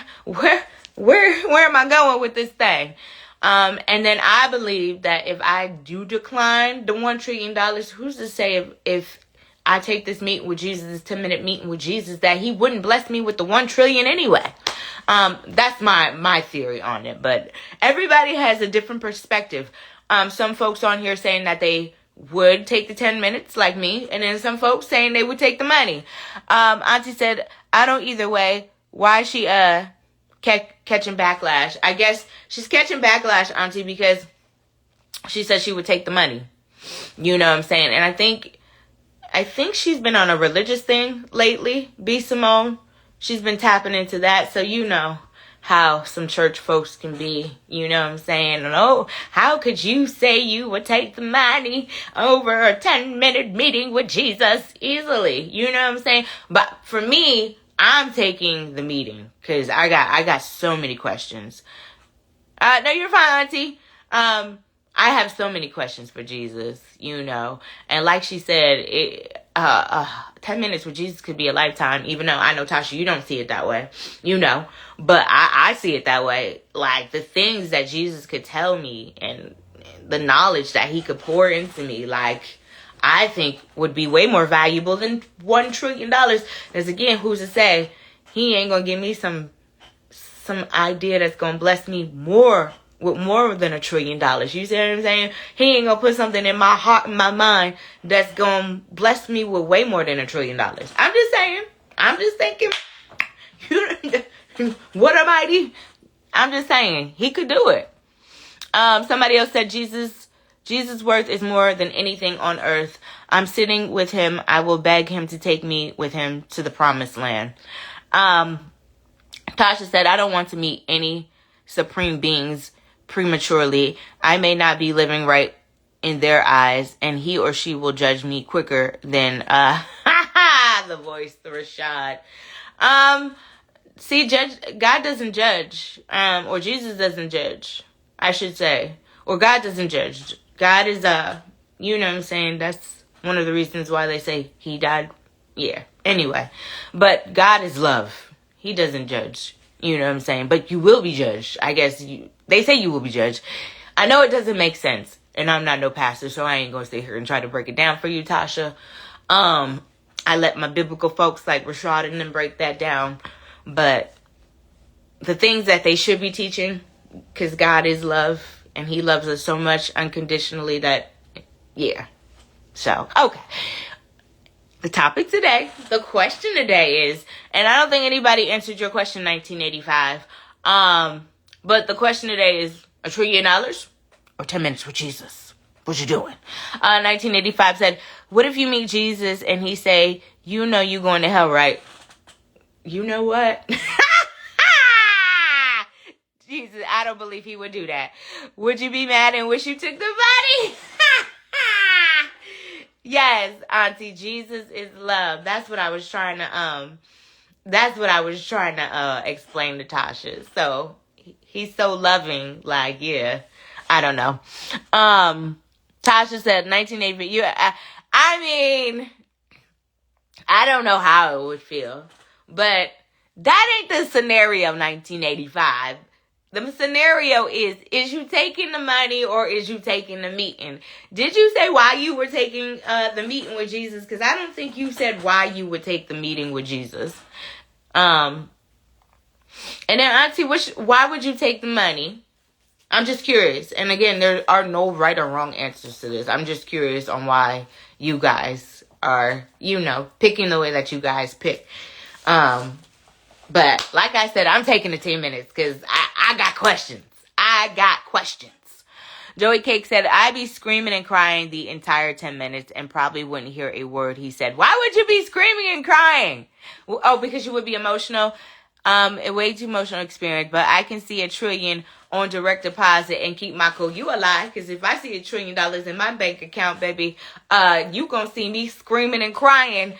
Where am I going with this thing? And then I believe that if I do decline the $1 trillion, who's to say if I take this meeting with Jesus, this 10-minute meeting with Jesus, that he wouldn't bless me with the $1 trillion anyway? That's my theory on it. But everybody has a different perspective. Some folks on here saying that they would take the 10 minutes like me. And then some folks saying they would take the money. Auntie said, I don't either way. Why is she catching backlash? I guess she's catching backlash, Auntie, because she said she would take the money. You know what I'm saying? And I think she's been on a religious thing lately, B.Simone. She's been tapping into that, so you know how some church folks can be. You know what I'm saying? Oh, how could you say you would take the money over a 10-minute meeting with Jesus easily? You know what I'm saying? But for me, I'm taking the meeting because I got so many questions. No, you're fine, Auntie. I have so many questions for Jesus, and like she said, 10 minutes with Jesus could be a lifetime, even though I know, Tasha, you don't see it that way, but I see it that way. Like, the things that Jesus could tell me and the knowledge that he could pour into me, like, I think would be way more valuable than $1 trillion. Because again, who's to say he ain't going to give me some idea that's going to bless me with more than $1 trillion. You see what I'm saying? He ain't going to put something in my heart and my mind that's going to bless me with way more than $1 trillion. I'm just saying. I'm just thinking. What a mighty. I'm just saying. He could do it. Somebody else said Jesus' worth is more than anything on earth. I'm sitting with him. I will beg him to take me with him to the promised land. Tasha said, I don't want to meet any supreme beings prematurely. I may not be living right in their eyes, and he or she will judge me quicker than the voice, the Rashad. God doesn't judge, or Jesus doesn't judge, I should say, or God doesn't judge. God is you know what I'm saying? That's one of the reasons why they say he died. Yeah. Anyway, but God is love. He doesn't judge. You know what I'm saying? But you will be judged. I guess they say you will be judged. I know it doesn't make sense. And I'm not no pastor, so I ain't going to sit here and try to break it down for you, Tasha. I let my biblical folks like Rashad and them break that down. But the things that they should be teaching, because God is love. And he loves us so much unconditionally that, yeah. So, okay. The topic today, the question today is, and I don't think anybody answered your question in 1985, but the question today is, $1 trillion or 10 minutes with Jesus? What you doing? 1985 said, what if you meet Jesus and he say, you know you going to hell, right? You know what? Jesus, I don't believe he would do that. Would you be mad and wish you took the money? Yes, Auntie, Jesus is love. That's what I was trying to explain to Tasha. So he's so loving, like, yeah. I don't know. Tasha said 1980. I mean, I don't know how it would feel, but that ain't the scenario. 1985. The scenario is you taking the money or is you taking the meeting? Did you say why you were taking the meeting with Jesus? Because I don't think you said why you would take the meeting with Jesus. And then Auntie, why would you take the money? I'm just curious. And again, there are no right or wrong answers to this. I'm just curious on why you guys are, picking the way that you guys pick. But like I said, I'm taking the 10 minutes because I got questions. Joey Cake said, I'd be screaming and crying the entire 10 minutes and probably wouldn't hear a word he said. Why would you be screaming and crying? Oh, because you would be emotional? A way too emotional experience, but I can see $1 trillion on direct deposit and keep my cool. You a lie, because if I see $1 trillion in my bank account, baby, you gonna see me screaming and crying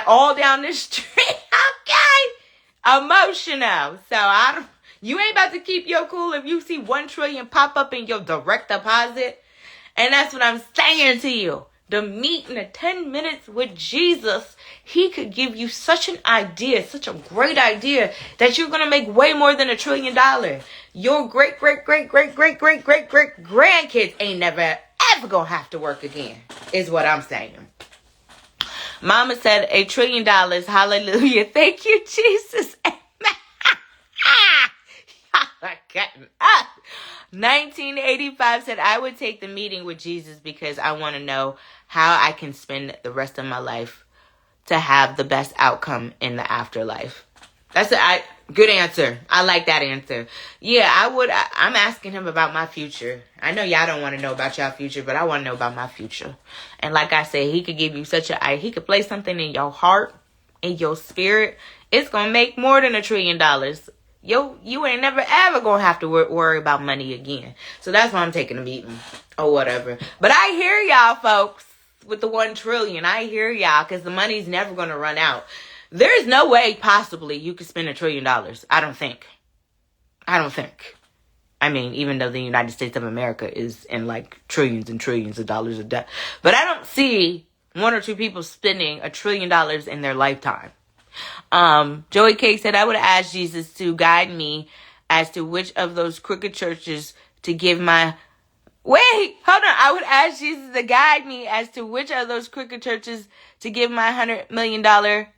all down the street. Okay? Emotional. So you ain't about to keep your cool if you see $1 trillion pop up in your direct deposit. And that's what I'm saying to you. The meeting, the 10 minutes with Jesus, he could give you such an idea, such a great idea, that you're going to make way more than $1 trillion. Your great grandkids ain't never, ever going to have to work again, is what I'm saying. Mama said $1 trillion. Hallelujah. Thank you, Jesus. Y'all are cutting up. 1985 said, I would take the meeting with Jesus because I want to know how I can spend the rest of my life to have the best outcome in the afterlife. That's a good answer. I like that answer. Yeah, I would. I'm asking him about my future. I know y'all don't want to know about y'all future, but I want to know about my future. And like I said, he could give you he could place something in your heart, in your spirit. It's going to make more than $1 trillion. You ain't never ever gonna have to worry about money again. So that's why I'm taking a meeting or whatever. But I hear y'all folks with the $1 trillion. I hear y'all because the money's never gonna run out. There's no way possibly you could spend $1 trillion. I don't think. I I mean, even though the United States of America is in like trillions and trillions of dollars of debt. But I don't see one or two people spending $1 trillion in their lifetime. Joey Cake said, I would ask Jesus to guide me as to which of those crooked churches to give my... Wait, hold on. I would ask Jesus to guide me as to which of those crooked churches to give my $100 million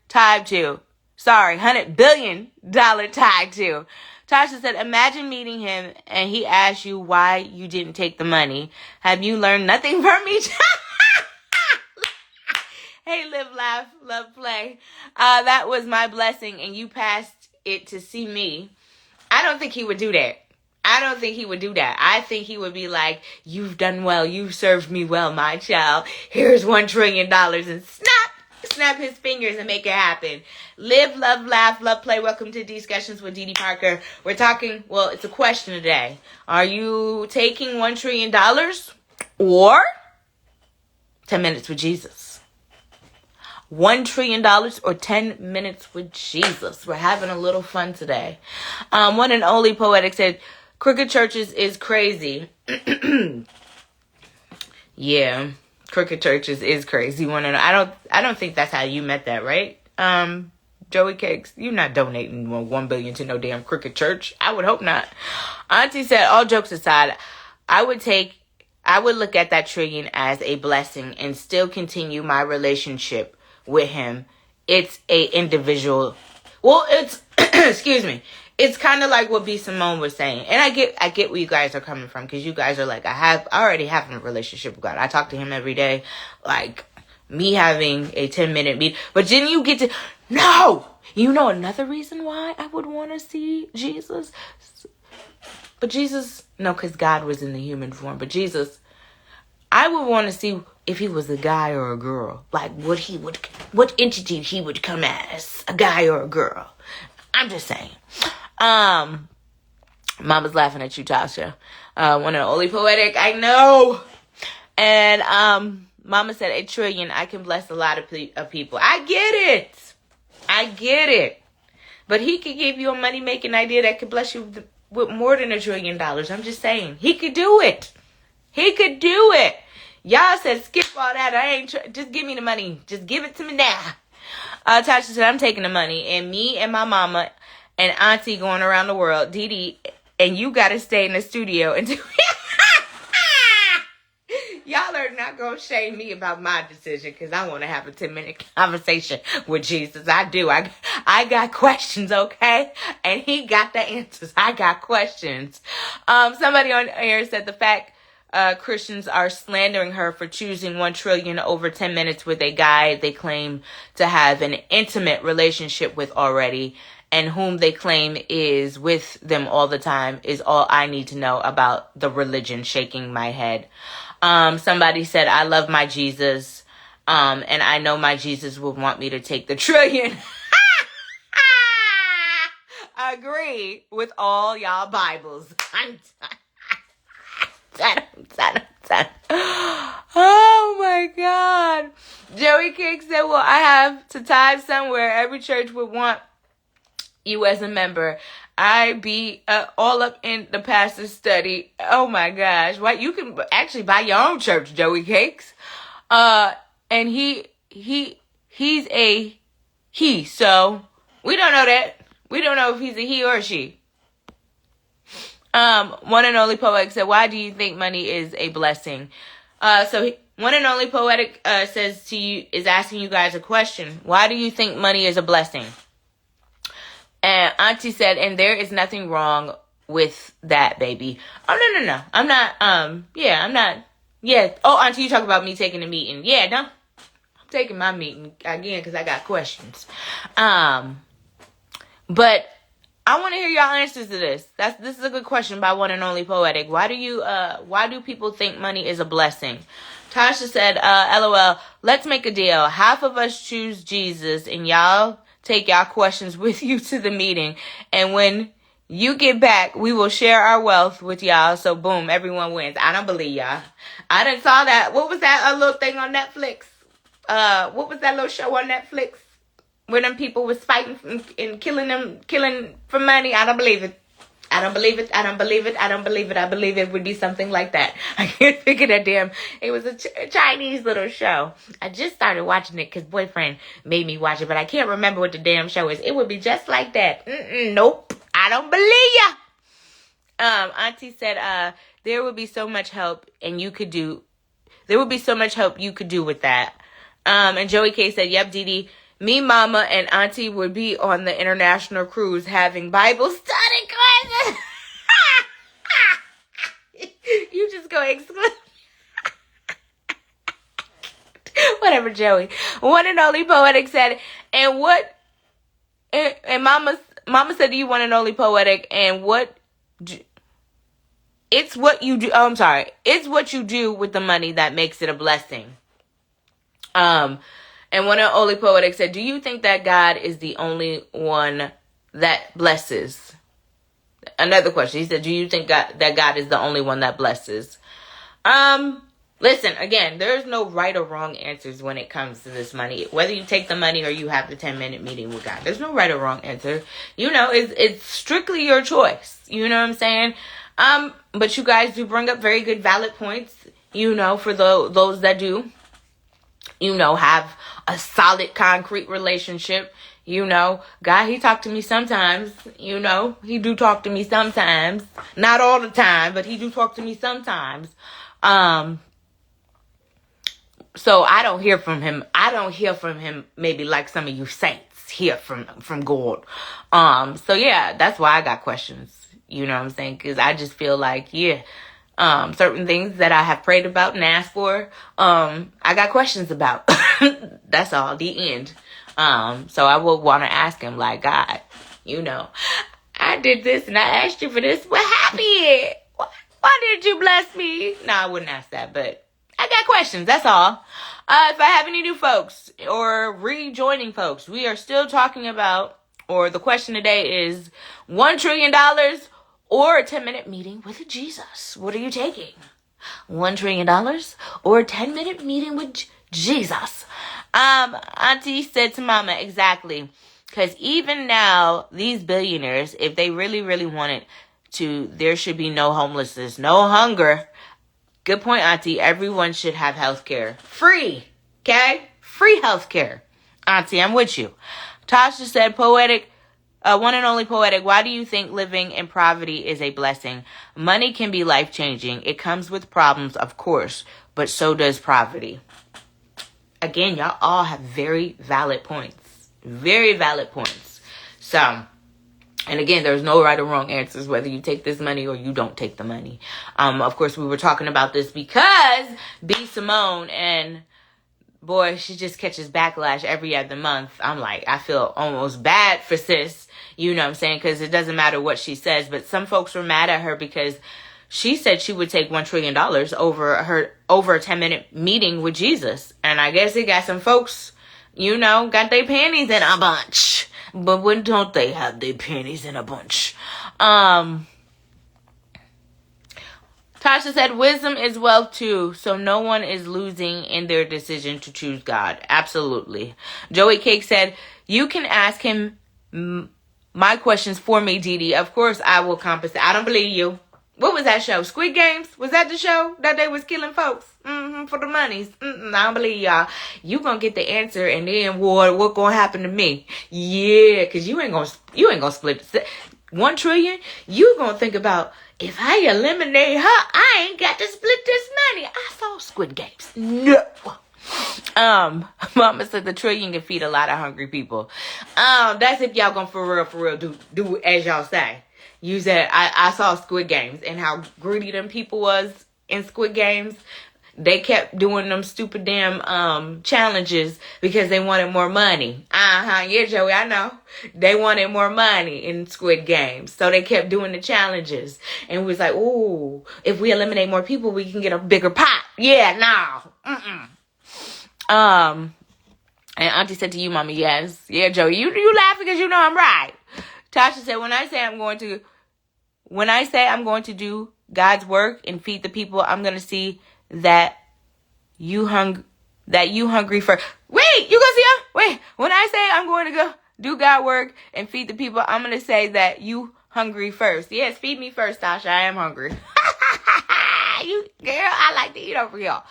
tithe to. Sorry, $100 billion tithe to. Tasha said, imagine meeting him and he asked you why you didn't take the money. Have you learned nothing from each Hey, live, laugh, love, play. That was my blessing and you passed it to see me. I don't think he would do that. I think he would be like, you've done well. You've served me well, my child. Here's $1 trillion and snap his fingers and make it happen. Live, love, laugh, love, play. Welcome to Discussions with Dee Parker. We're talking, well, it's a question today. Are you taking $1 trillion or 10 minutes with Jesus? $1 trillion or 10 minutes with Jesus. We're having a little fun today. One and only Poetic said, crooked churches is crazy. Yeah, crooked churches is crazy. I don't think that's how you met that, right? Joey Cakes, you're not donating $1 billion to no damn crooked church. I would hope not. Auntie said, all jokes aside, I would look at that trillion as a blessing and still continue my relationship with him. It's a individual. Well, it's excuse me. It's kind of like what B.Simone was saying. And I get where you guys are coming from. Because you guys are like, I already have a relationship with God. I talk to him every day. Like, me having a 10-minute meet. But then you get to, no! You know another reason why I would want to see Jesus? But Jesus, no, because God was in the human form. But Jesus, I would want to see if he was a guy or a girl. Like, what entity he would come as. A guy or a girl. I'm just saying. Mama's laughing at you, Tasha. One and only Poetic, I know. And Mama said, $1 trillion, I can bless a lot of people. I get it. But he could give you a money-making idea that could bless you with more than $1 trillion. I'm just saying. He could do it. Y'all said, skip all that. Just give me the money. Just give it to me now. Tasha said, I'm taking the money. And me and my mama and auntie going around the world. Dee Dee, and you got to stay in the studio and do Y'all are not going to shame me about my decision because I want to have a 10-minute conversation with Jesus. I do. I got questions, okay? And he got the answers. I got questions. Somebody on air said the fact Christians are slandering her for choosing $1 trillion over 10 minutes with a guy they claim to have an intimate relationship with already and whom they claim is with them all the time is all I need to know about the religion. Shaking my head. Somebody said, I love my Jesus. And I know my Jesus would want me to take the $1 trillion. Agree with all y'all Bibles. I'm done. Oh my God. Joey King said, well, I have to tithe somewhere. Every church would want you as a member. I be all up in the pastor's study. Oh my gosh. What? You can actually buy your own church, Joey Cakes. And he's a he. So we don't know that. We don't know if he's a he or a she. One and only Poetic said, why do you think money is a blessing? One and only Poetic is asking you guys a question. Why do you think money is a blessing? And Auntie said, and there is nothing wrong with that, baby. Oh, no. I'm not, I'm not. Yeah. Oh, Auntie, you talk about me taking a meeting. Yeah, no. I'm taking my meeting again because I got questions. But I want to hear y'all answers to this. This is a good question by one and only Poetic. Why do people think money is a blessing? Tasha said, LOL, let's make a deal. Half of us choose Jesus and y'all take y'all questions with you to the meeting. And when you get back, we will share our wealth with y'all. So boom, everyone wins. I don't believe y'all. I done saw that. What was that little thing on Netflix? What was that little show on Netflix? Where them people was fighting and killing for money. I don't believe it. I don't believe it. I don't believe it. I don't believe it. I believe it would be something like that. I can't think of that damn. It was a Chinese little show. I just started watching it because boyfriend made me watch it, but I can't remember what the damn show is. It would be just like that. Nope. I don't believe ya. Auntie said, there would be so much help and you could do. There would be so much help you could do with that. And Joey K said, yep, Dee Dee. Me, Mama, and Auntie would be on the international cruise having Bible study classes. You just go exclude. Whatever, Joey. One and only Poetic said, and what? And Mama said, you one and only Poetic, and what? It's what you do. Oh, I'm sorry. It's what you do with the money that makes it a blessing. And one and only Poetic said, do you think that God is the only one that blesses? Another question. He said, do you think that God is the only one that blesses? Listen, again, there's no right or wrong answers when it comes to this money. Whether you take the money or you have the 10-minute meeting with God. There's no right or wrong answer. You know, it's strictly your choice. You know what I'm saying? But you guys do bring up very good valid points, you know, for those that do, you know, have a solid concrete relationship. You know, God, he talked to me sometimes, you know, he do talk to me sometimes, not all the time, but he do talk to me sometimes. So I don't hear from him. I don't hear from him maybe like some of you saints hear from God. So yeah, that's why I got questions. You know what I'm saying? Because I just feel like, yeah, certain things that I have prayed about and asked for, I got questions about. That's all, the end. So I would want to ask him, like, God, you know, I did this and I asked you for this. What happened? Why did you bless me? No, I wouldn't ask that, but I got questions. That's all. If I have any new folks or rejoining folks, we are still talking about, or the question today is $1 trillion or a 10-minute meeting with Jesus. What are you taking? $1 trillion or a 10-minute meeting with Jesus? Auntie said to Mama, exactly. Because even now, these billionaires, if they really, really wanted to, there should be no homelessness, no hunger. Good point, Auntie. Everyone should have health care. Free. Okay? Free health care. Auntie, I'm with you. Tasha said, Poetic, one and only Poetic, why do you think living in poverty is a blessing? Money can be life-changing. It comes with problems, of course, but so does poverty. Again, y'all all have very valid points. Very valid points. So, and again, there's no right or wrong answers whether you take this money or you don't take the money. Of course, we were talking about this because B.Simone, and boy, she just catches backlash every other month. I'm like, I feel almost bad for sis. You know what I'm saying? Because it doesn't matter what she says. But some folks were mad at her because she said she would take $1 trillion over a 10-minute meeting with Jesus. And I guess it got some folks, you know, got their panties in a bunch. But when don't they have their panties in a bunch? Tasha said, wisdom is wealth too, so no one is losing in their decision to choose God. Absolutely. Joey Cake said, you can ask him my questions for me, Dee Dee. Of course I will compensate. I don't believe you. What was that show? Squid Games? Was that the show that they was killing folks? For the monies. I don't believe y'all. You gonna get the answer, and then what gonna happen to me? Yeah, cause you ain't gonna split $1 trillion. You gonna think about, if I eliminate her, I ain't got to split this money. I saw Squid Games. No. Mama said the trillion can feed a lot of hungry people. That's if y'all gonna for real do as y'all say. You said, I saw Squid Games and how greedy them people was in Squid Games. They kept doing them stupid damn challenges because they wanted more money. Yeah, Joey, I know. They wanted more money in Squid Games. So they kept doing the challenges. And we was like, ooh, if we eliminate more people, we can get a bigger pot. Yeah, no. And Auntie said to you, Mommy, yes. Yeah, Joey, you laughing because you know I'm right. Tasha said, when I say I'm going to do God's work and feed the people, I'm going to see that you hungry for. Wait, you gonna see her? Wait, when I say I'm going to go do God work and feed the people, I'm going to say that you hungry first. Yes, feed me first, Tasha. I am hungry. You girl, I like to eat over y'all.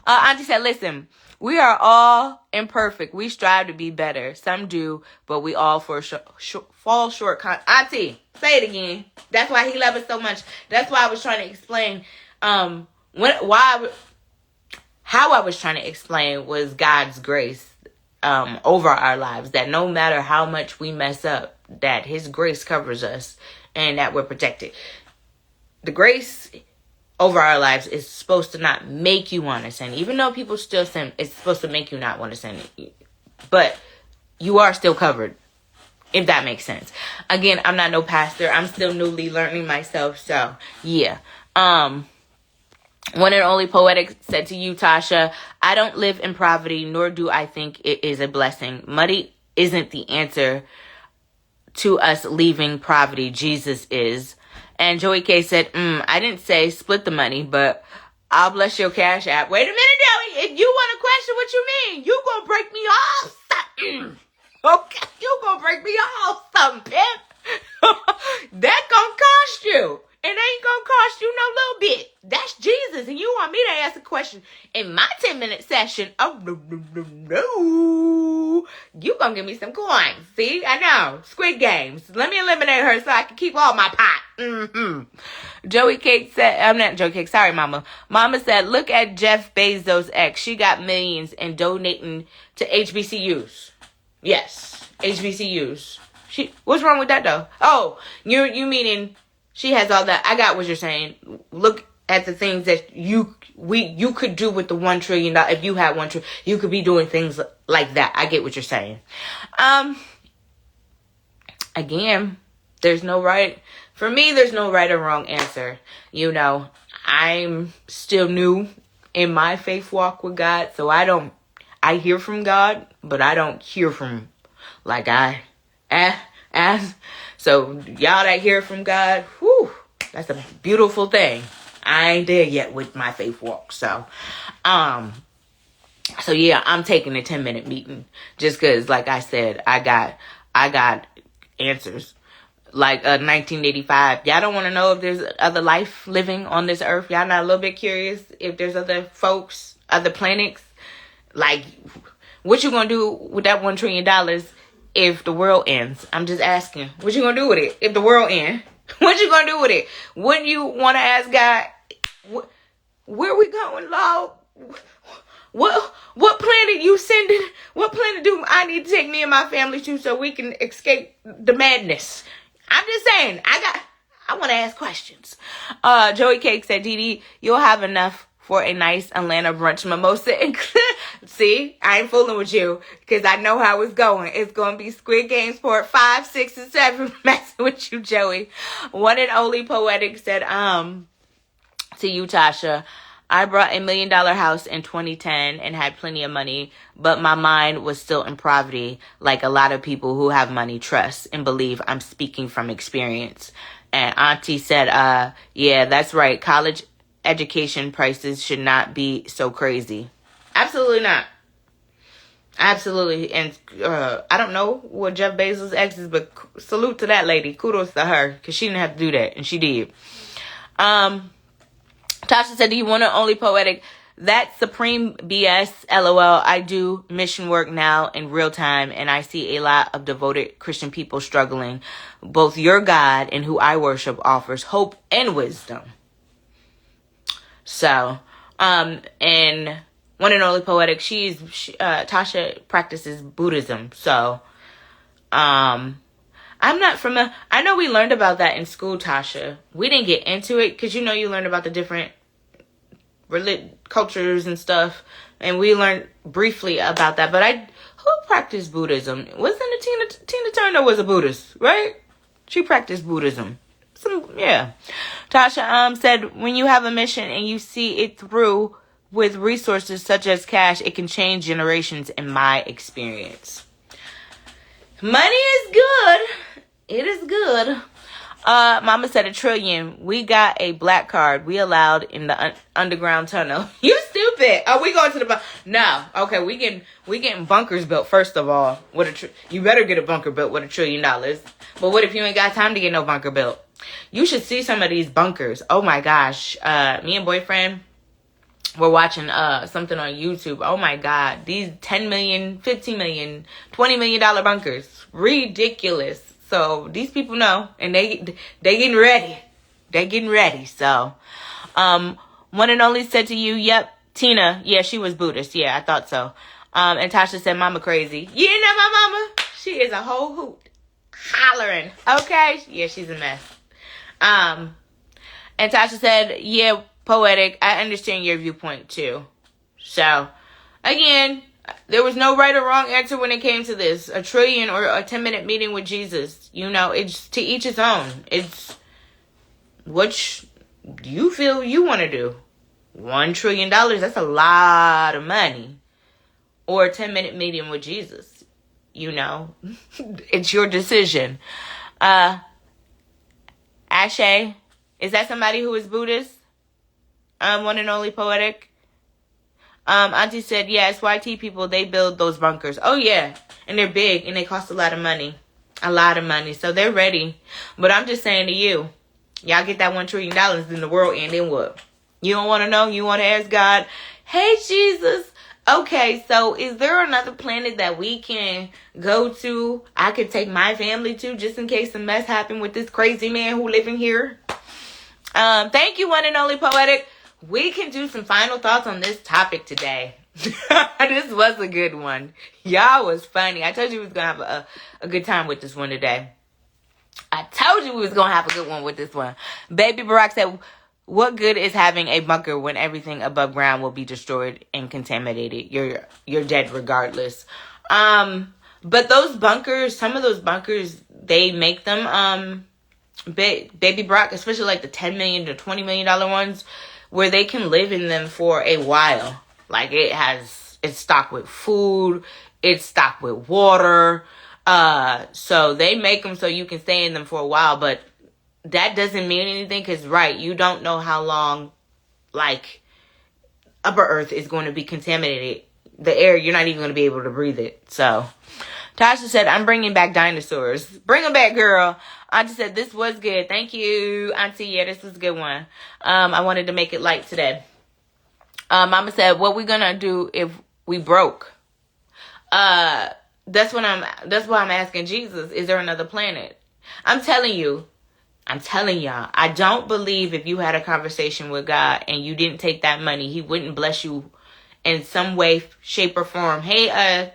Auntie said, listen, we are all imperfect. We strive to be better. Some do, but we all fall short. Auntie, say it again. That's why he loves us so much. That's why I was trying to explain. How I was trying to explain was God's grace over our lives. That no matter how much we mess up, that His grace covers us and that we're protected. The grace over our lives is supposed to not make you want to sin. Even though people still sin, it's supposed to make you not want to sin. But you are still covered, if that makes sense. Again, I'm not no pastor. I'm still newly learning myself. So, yeah. One and only Poetic said to you, Tasha, I don't live in poverty, nor do I think it is a blessing. Money isn't the answer to us leaving poverty. Jesus is. And Joey K said, I didn't say split the money, but I'll bless your Cash App. Wait a minute, Joey. If you want to question what you mean, you gonna break me off something. Okay, you gonna break me off something, pimp. That gonna cost you. It ain't gonna cost you no little bit. That's Jesus. And you want me to ask a question in my 10-minute session? Oh, no. You gonna give me some coins. See? I know. Squid Games. Let me eliminate her so I can keep all my pot. Joey Cake said, I'm not Joey Cake. Sorry, Mama. Mama said, look at Jeff Bezos' ex. She got millions and donating to HBCUs. Yes. HBCUs. What's wrong with that, though? Oh, you meaning... She has all that. I got what you're saying. Look at the things that you could do with the $1 trillion. If you had $1 trillion, you could be doing things like that. I get what you're saying. Again, there's no right. For me, there's no right or wrong answer. You know, I'm still new in my faith walk with God. So I hear from God, but I don't hear from like so y'all that hear from God, whew, that's a beautiful thing. I ain't there yet with my faith walk. So yeah, I'm taking a 10-minute meeting just because, like I said, I got answers. Like 1985, y'all don't want to know if there's other life living on this earth. Y'all not a little bit curious if there's other folks, other planets? Like, what you gonna do with that $1 trillion if the world ends? I'm just asking. What you gonna do with it if the world ends? What you gonna do with it? Wouldn't you want to ask God, where we going, Lord? What planet you sending? What planet do I need to take me and my family to so we can escape the madness? I'm just saying. I want to ask questions. Joey Cake said, Dee, you'll have enough for a nice Atlanta brunch mimosa. See, I ain't fooling with you because I know how it's going. It's going to be Squid Games Part 5, 6, and 7. Messing with you, Joey. One and only Poetic said, to you, Tasha, I bought $1 million house in 2010 and had plenty of money, but my mind was still in poverty, like a lot of people who have money trust and believe I'm speaking from experience. And Auntie said, yeah, that's right. College education prices should not be so crazy. Absolutely not. Absolutely. And I don't know what Jeff Bezos' ex is, but salute to that lady. Kudos to her because she didn't have to do that, and she did. Tasha said, do you want to only Poetic? That's supreme BS. LOL. I do mission work now in real time, and I see a lot of devoted Christian people struggling. Both your God and who I worship offers hope and wisdom. So, and one and only Poetic, Tasha practices Buddhism. So, I'm not I know we learned about that in school, Tasha. We didn't get into it because, you learned about the different cultures and stuff. And we learned briefly about that. But who practiced Buddhism? Wasn't it Tina Turner was a Buddhist, right? She practiced Buddhism. Yeah. Tasha said, when you have a mission and you see it through with resources such as cash, it can change generations in my experience. Money is good. It is good. Mama said $1 trillion. We got a black card. We allowed in the underground tunnel. You stupid. stupid. Are we going to the No. Okay, we getting bunkers built first of all. You better get a bunker built with $1 trillion. But what if you ain't got time to get no bunker built? You should see some of these bunkers. Oh my gosh. Me and boyfriend were watching something on YouTube. Oh my God. These 10 million, 15 million, $20 million bunkers. Ridiculous. So these people know, and they getting ready. They getting ready. So, one and only said to you, yep, Tina, yeah, she was Buddhist. Yeah, I thought so. And Tasha said, mama crazy. You know my mama? She is a whole hoot. Hollering. Okay? Yeah, she's a mess. And Tasha said, yeah, poetic. I understand your viewpoint too. So, again, there was no right or wrong answer when it came to this. $1 trillion or a 10-minute meeting with Jesus. You know, it's to each his own. It's what you feel you want to do. $1 trillion, that's a lot of money. Or a 10-minute meeting with Jesus. You know, it's your decision. Ashe, is that somebody who is Buddhist? One and only poetic. Auntie said, yeah, it's YT people, they build those bunkers. Oh, yeah. And they're big, and they cost a lot of money. A lot of money. So they're ready. But I'm just saying to you, y'all get that $1 trillion in the world, and then what? You don't want to know? You want to ask God, hey, Jesus, okay, so is there another planet that we can go to? I could take my family to, just in case some mess happened with this crazy man who living here. Thank you, one and only poetic. We can do some final thoughts on this topic today. This was a good one. Y'all was funny. I told you we was going to have a good time with this one today. I told you we was going to have a good one with this one. Baby Barack said, what good is having a bunker when everything above ground will be destroyed and contaminated? You're dead regardless. But those bunkers, some of those bunkers, they make them, Baby Brock, especially like the $10 million to $20 million ones, where they can live in them for a while. Like it's stocked with food, it's stocked with water. So they make them so you can stay in them for a while, but that doesn't mean anything because, right, you don't know how long, like, Upper Earth is going to be contaminated. The air, you're not even going to be able to breathe it. So, Tasha said, I'm bringing back dinosaurs. Bring them back, girl. Auntie said, this was good. Thank you, Auntie. Yeah, this was a good one. I wanted to make it light today. Mama said, what we going to do if we broke? That's why I'm asking Jesus, is there another planet? I'm telling y'all, I don't believe if you had a conversation with God and you didn't take that money, he wouldn't bless you in some way, shape, or form. Hey,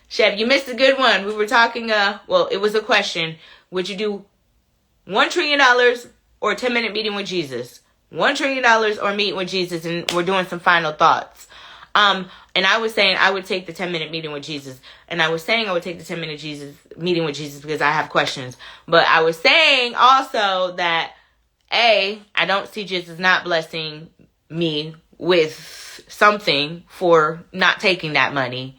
Chef, you missed a good one. We were talking, well, it was a question. Would you do $1 trillion or a 10-minute meeting with Jesus? $1 trillion or meet with Jesus, and we're doing some final thoughts. And I was saying I would take the 10-minute meeting with Jesus. And I was saying I would take the 10-minute meeting with Jesus because I have questions. But I was saying also that, I don't see Jesus not blessing me with something for not taking that money.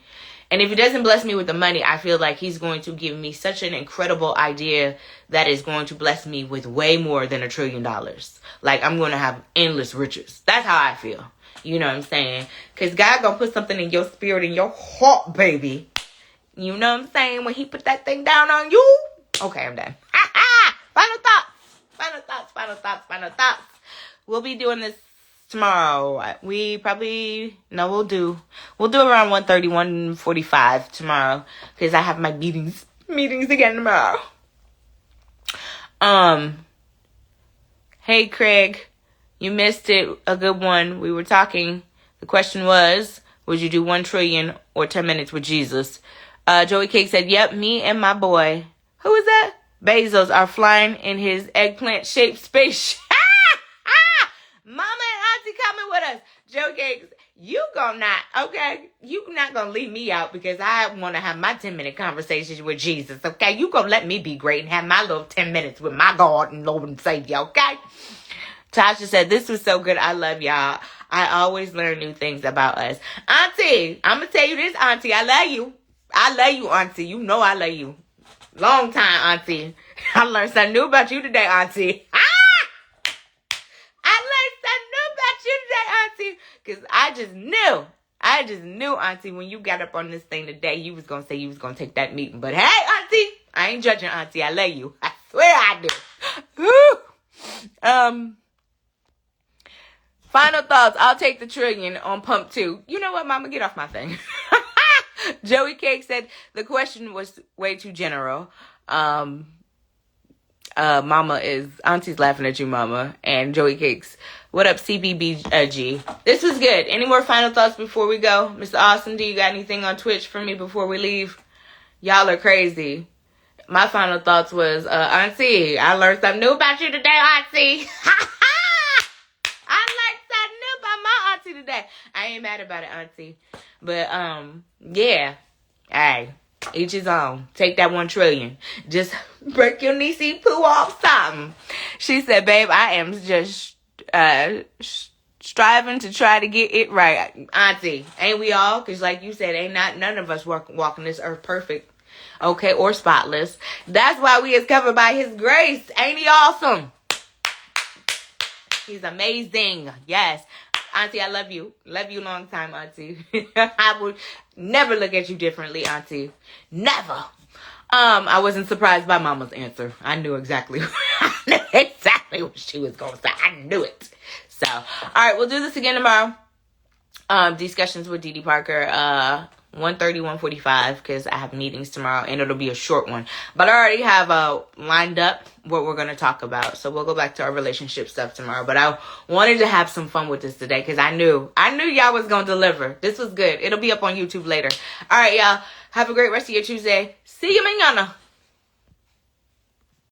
And if he doesn't bless me with the money, I feel like he's going to give me such an incredible idea that is going to bless me with way more than $1 trillion. Like, I'm going to have endless riches. That's how I feel. You know what I'm saying? Because God going to put something in your spirit, in your heart, baby. You know what I'm saying? When he put that thing down on you. Okay, I'm done. Final thoughts. We'll be doing this tomorrow. We'll do around 1:30, 1:45 tomorrow. Because I have my meetings again tomorrow. Hey, Craig. You missed it. A good one. We were talking. The question was, would you do 1 trillion or 10 minutes with Jesus? Joey Cake said, yep, me and my boy. Who is that? Bezos are flying in his eggplant-shaped spaceship. Mama and Auntie coming with us. Joey Cake, you not gonna leave me out because I want to have my 10-minute conversations with Jesus, okay? You gonna let me be great and have my little 10 minutes with my God and Lord and Savior, okay? Tasha said, this was so good. I love y'all. I always learn new things about us. Auntie, I'm going to tell you this, Auntie. I love you. I love you, Auntie. You know I love you. Long time, Auntie. I learned something new about you today, Auntie. I learned something new about you today, Auntie. Because I just knew, Auntie, when you got up on this thing today, you was going to say you was going to take that meeting. But hey, Auntie, I ain't judging, Auntie. I love you. I swear I do. Woo! Final thoughts. I'll take the trillion on pump 2. You know what, Mama? Get off my thing. Joey Cake said the question was way too general. Auntie's laughing at you, Mama. And Joey Cakes, what up, CBBG? This was good. Any more final thoughts before we go? Mr. Austin, do you got anything on Twitch for me before we leave? Y'all are crazy. My final thoughts was, Auntie, I learned something new about you today, Auntie. I learned something new about my Auntie today. I ain't mad about it, Auntie. But, yeah. Hey, each his own. Take that 1 trillion. Just break your niecey poo off something. She said, babe, I am just striving to try to get it right. Auntie, ain't we all? Because like you said, none of us walking this earth perfect. Okay, or spotless. That's why we is covered by his grace. Ain't he awesome? He's amazing. Yes. Auntie, I love you. Love you long time, Auntie. I would never look at you differently, Auntie. Never. I wasn't surprised by Mama's answer. I knew exactly what she was going to say. I knew it. So, all right, we'll do this again tomorrow. Discussions with Dee Dee Parker. 1:30, 1:45, because I have meetings tomorrow, and it'll be a short one. But I already have lined up what we're going to talk about. So we'll go back to our relationship stuff tomorrow. But I wanted to have some fun with this today, because I knew y'all was going to deliver. This was good. It'll be up on YouTube later. All right, y'all. Have a great rest of your Tuesday. See you mañana.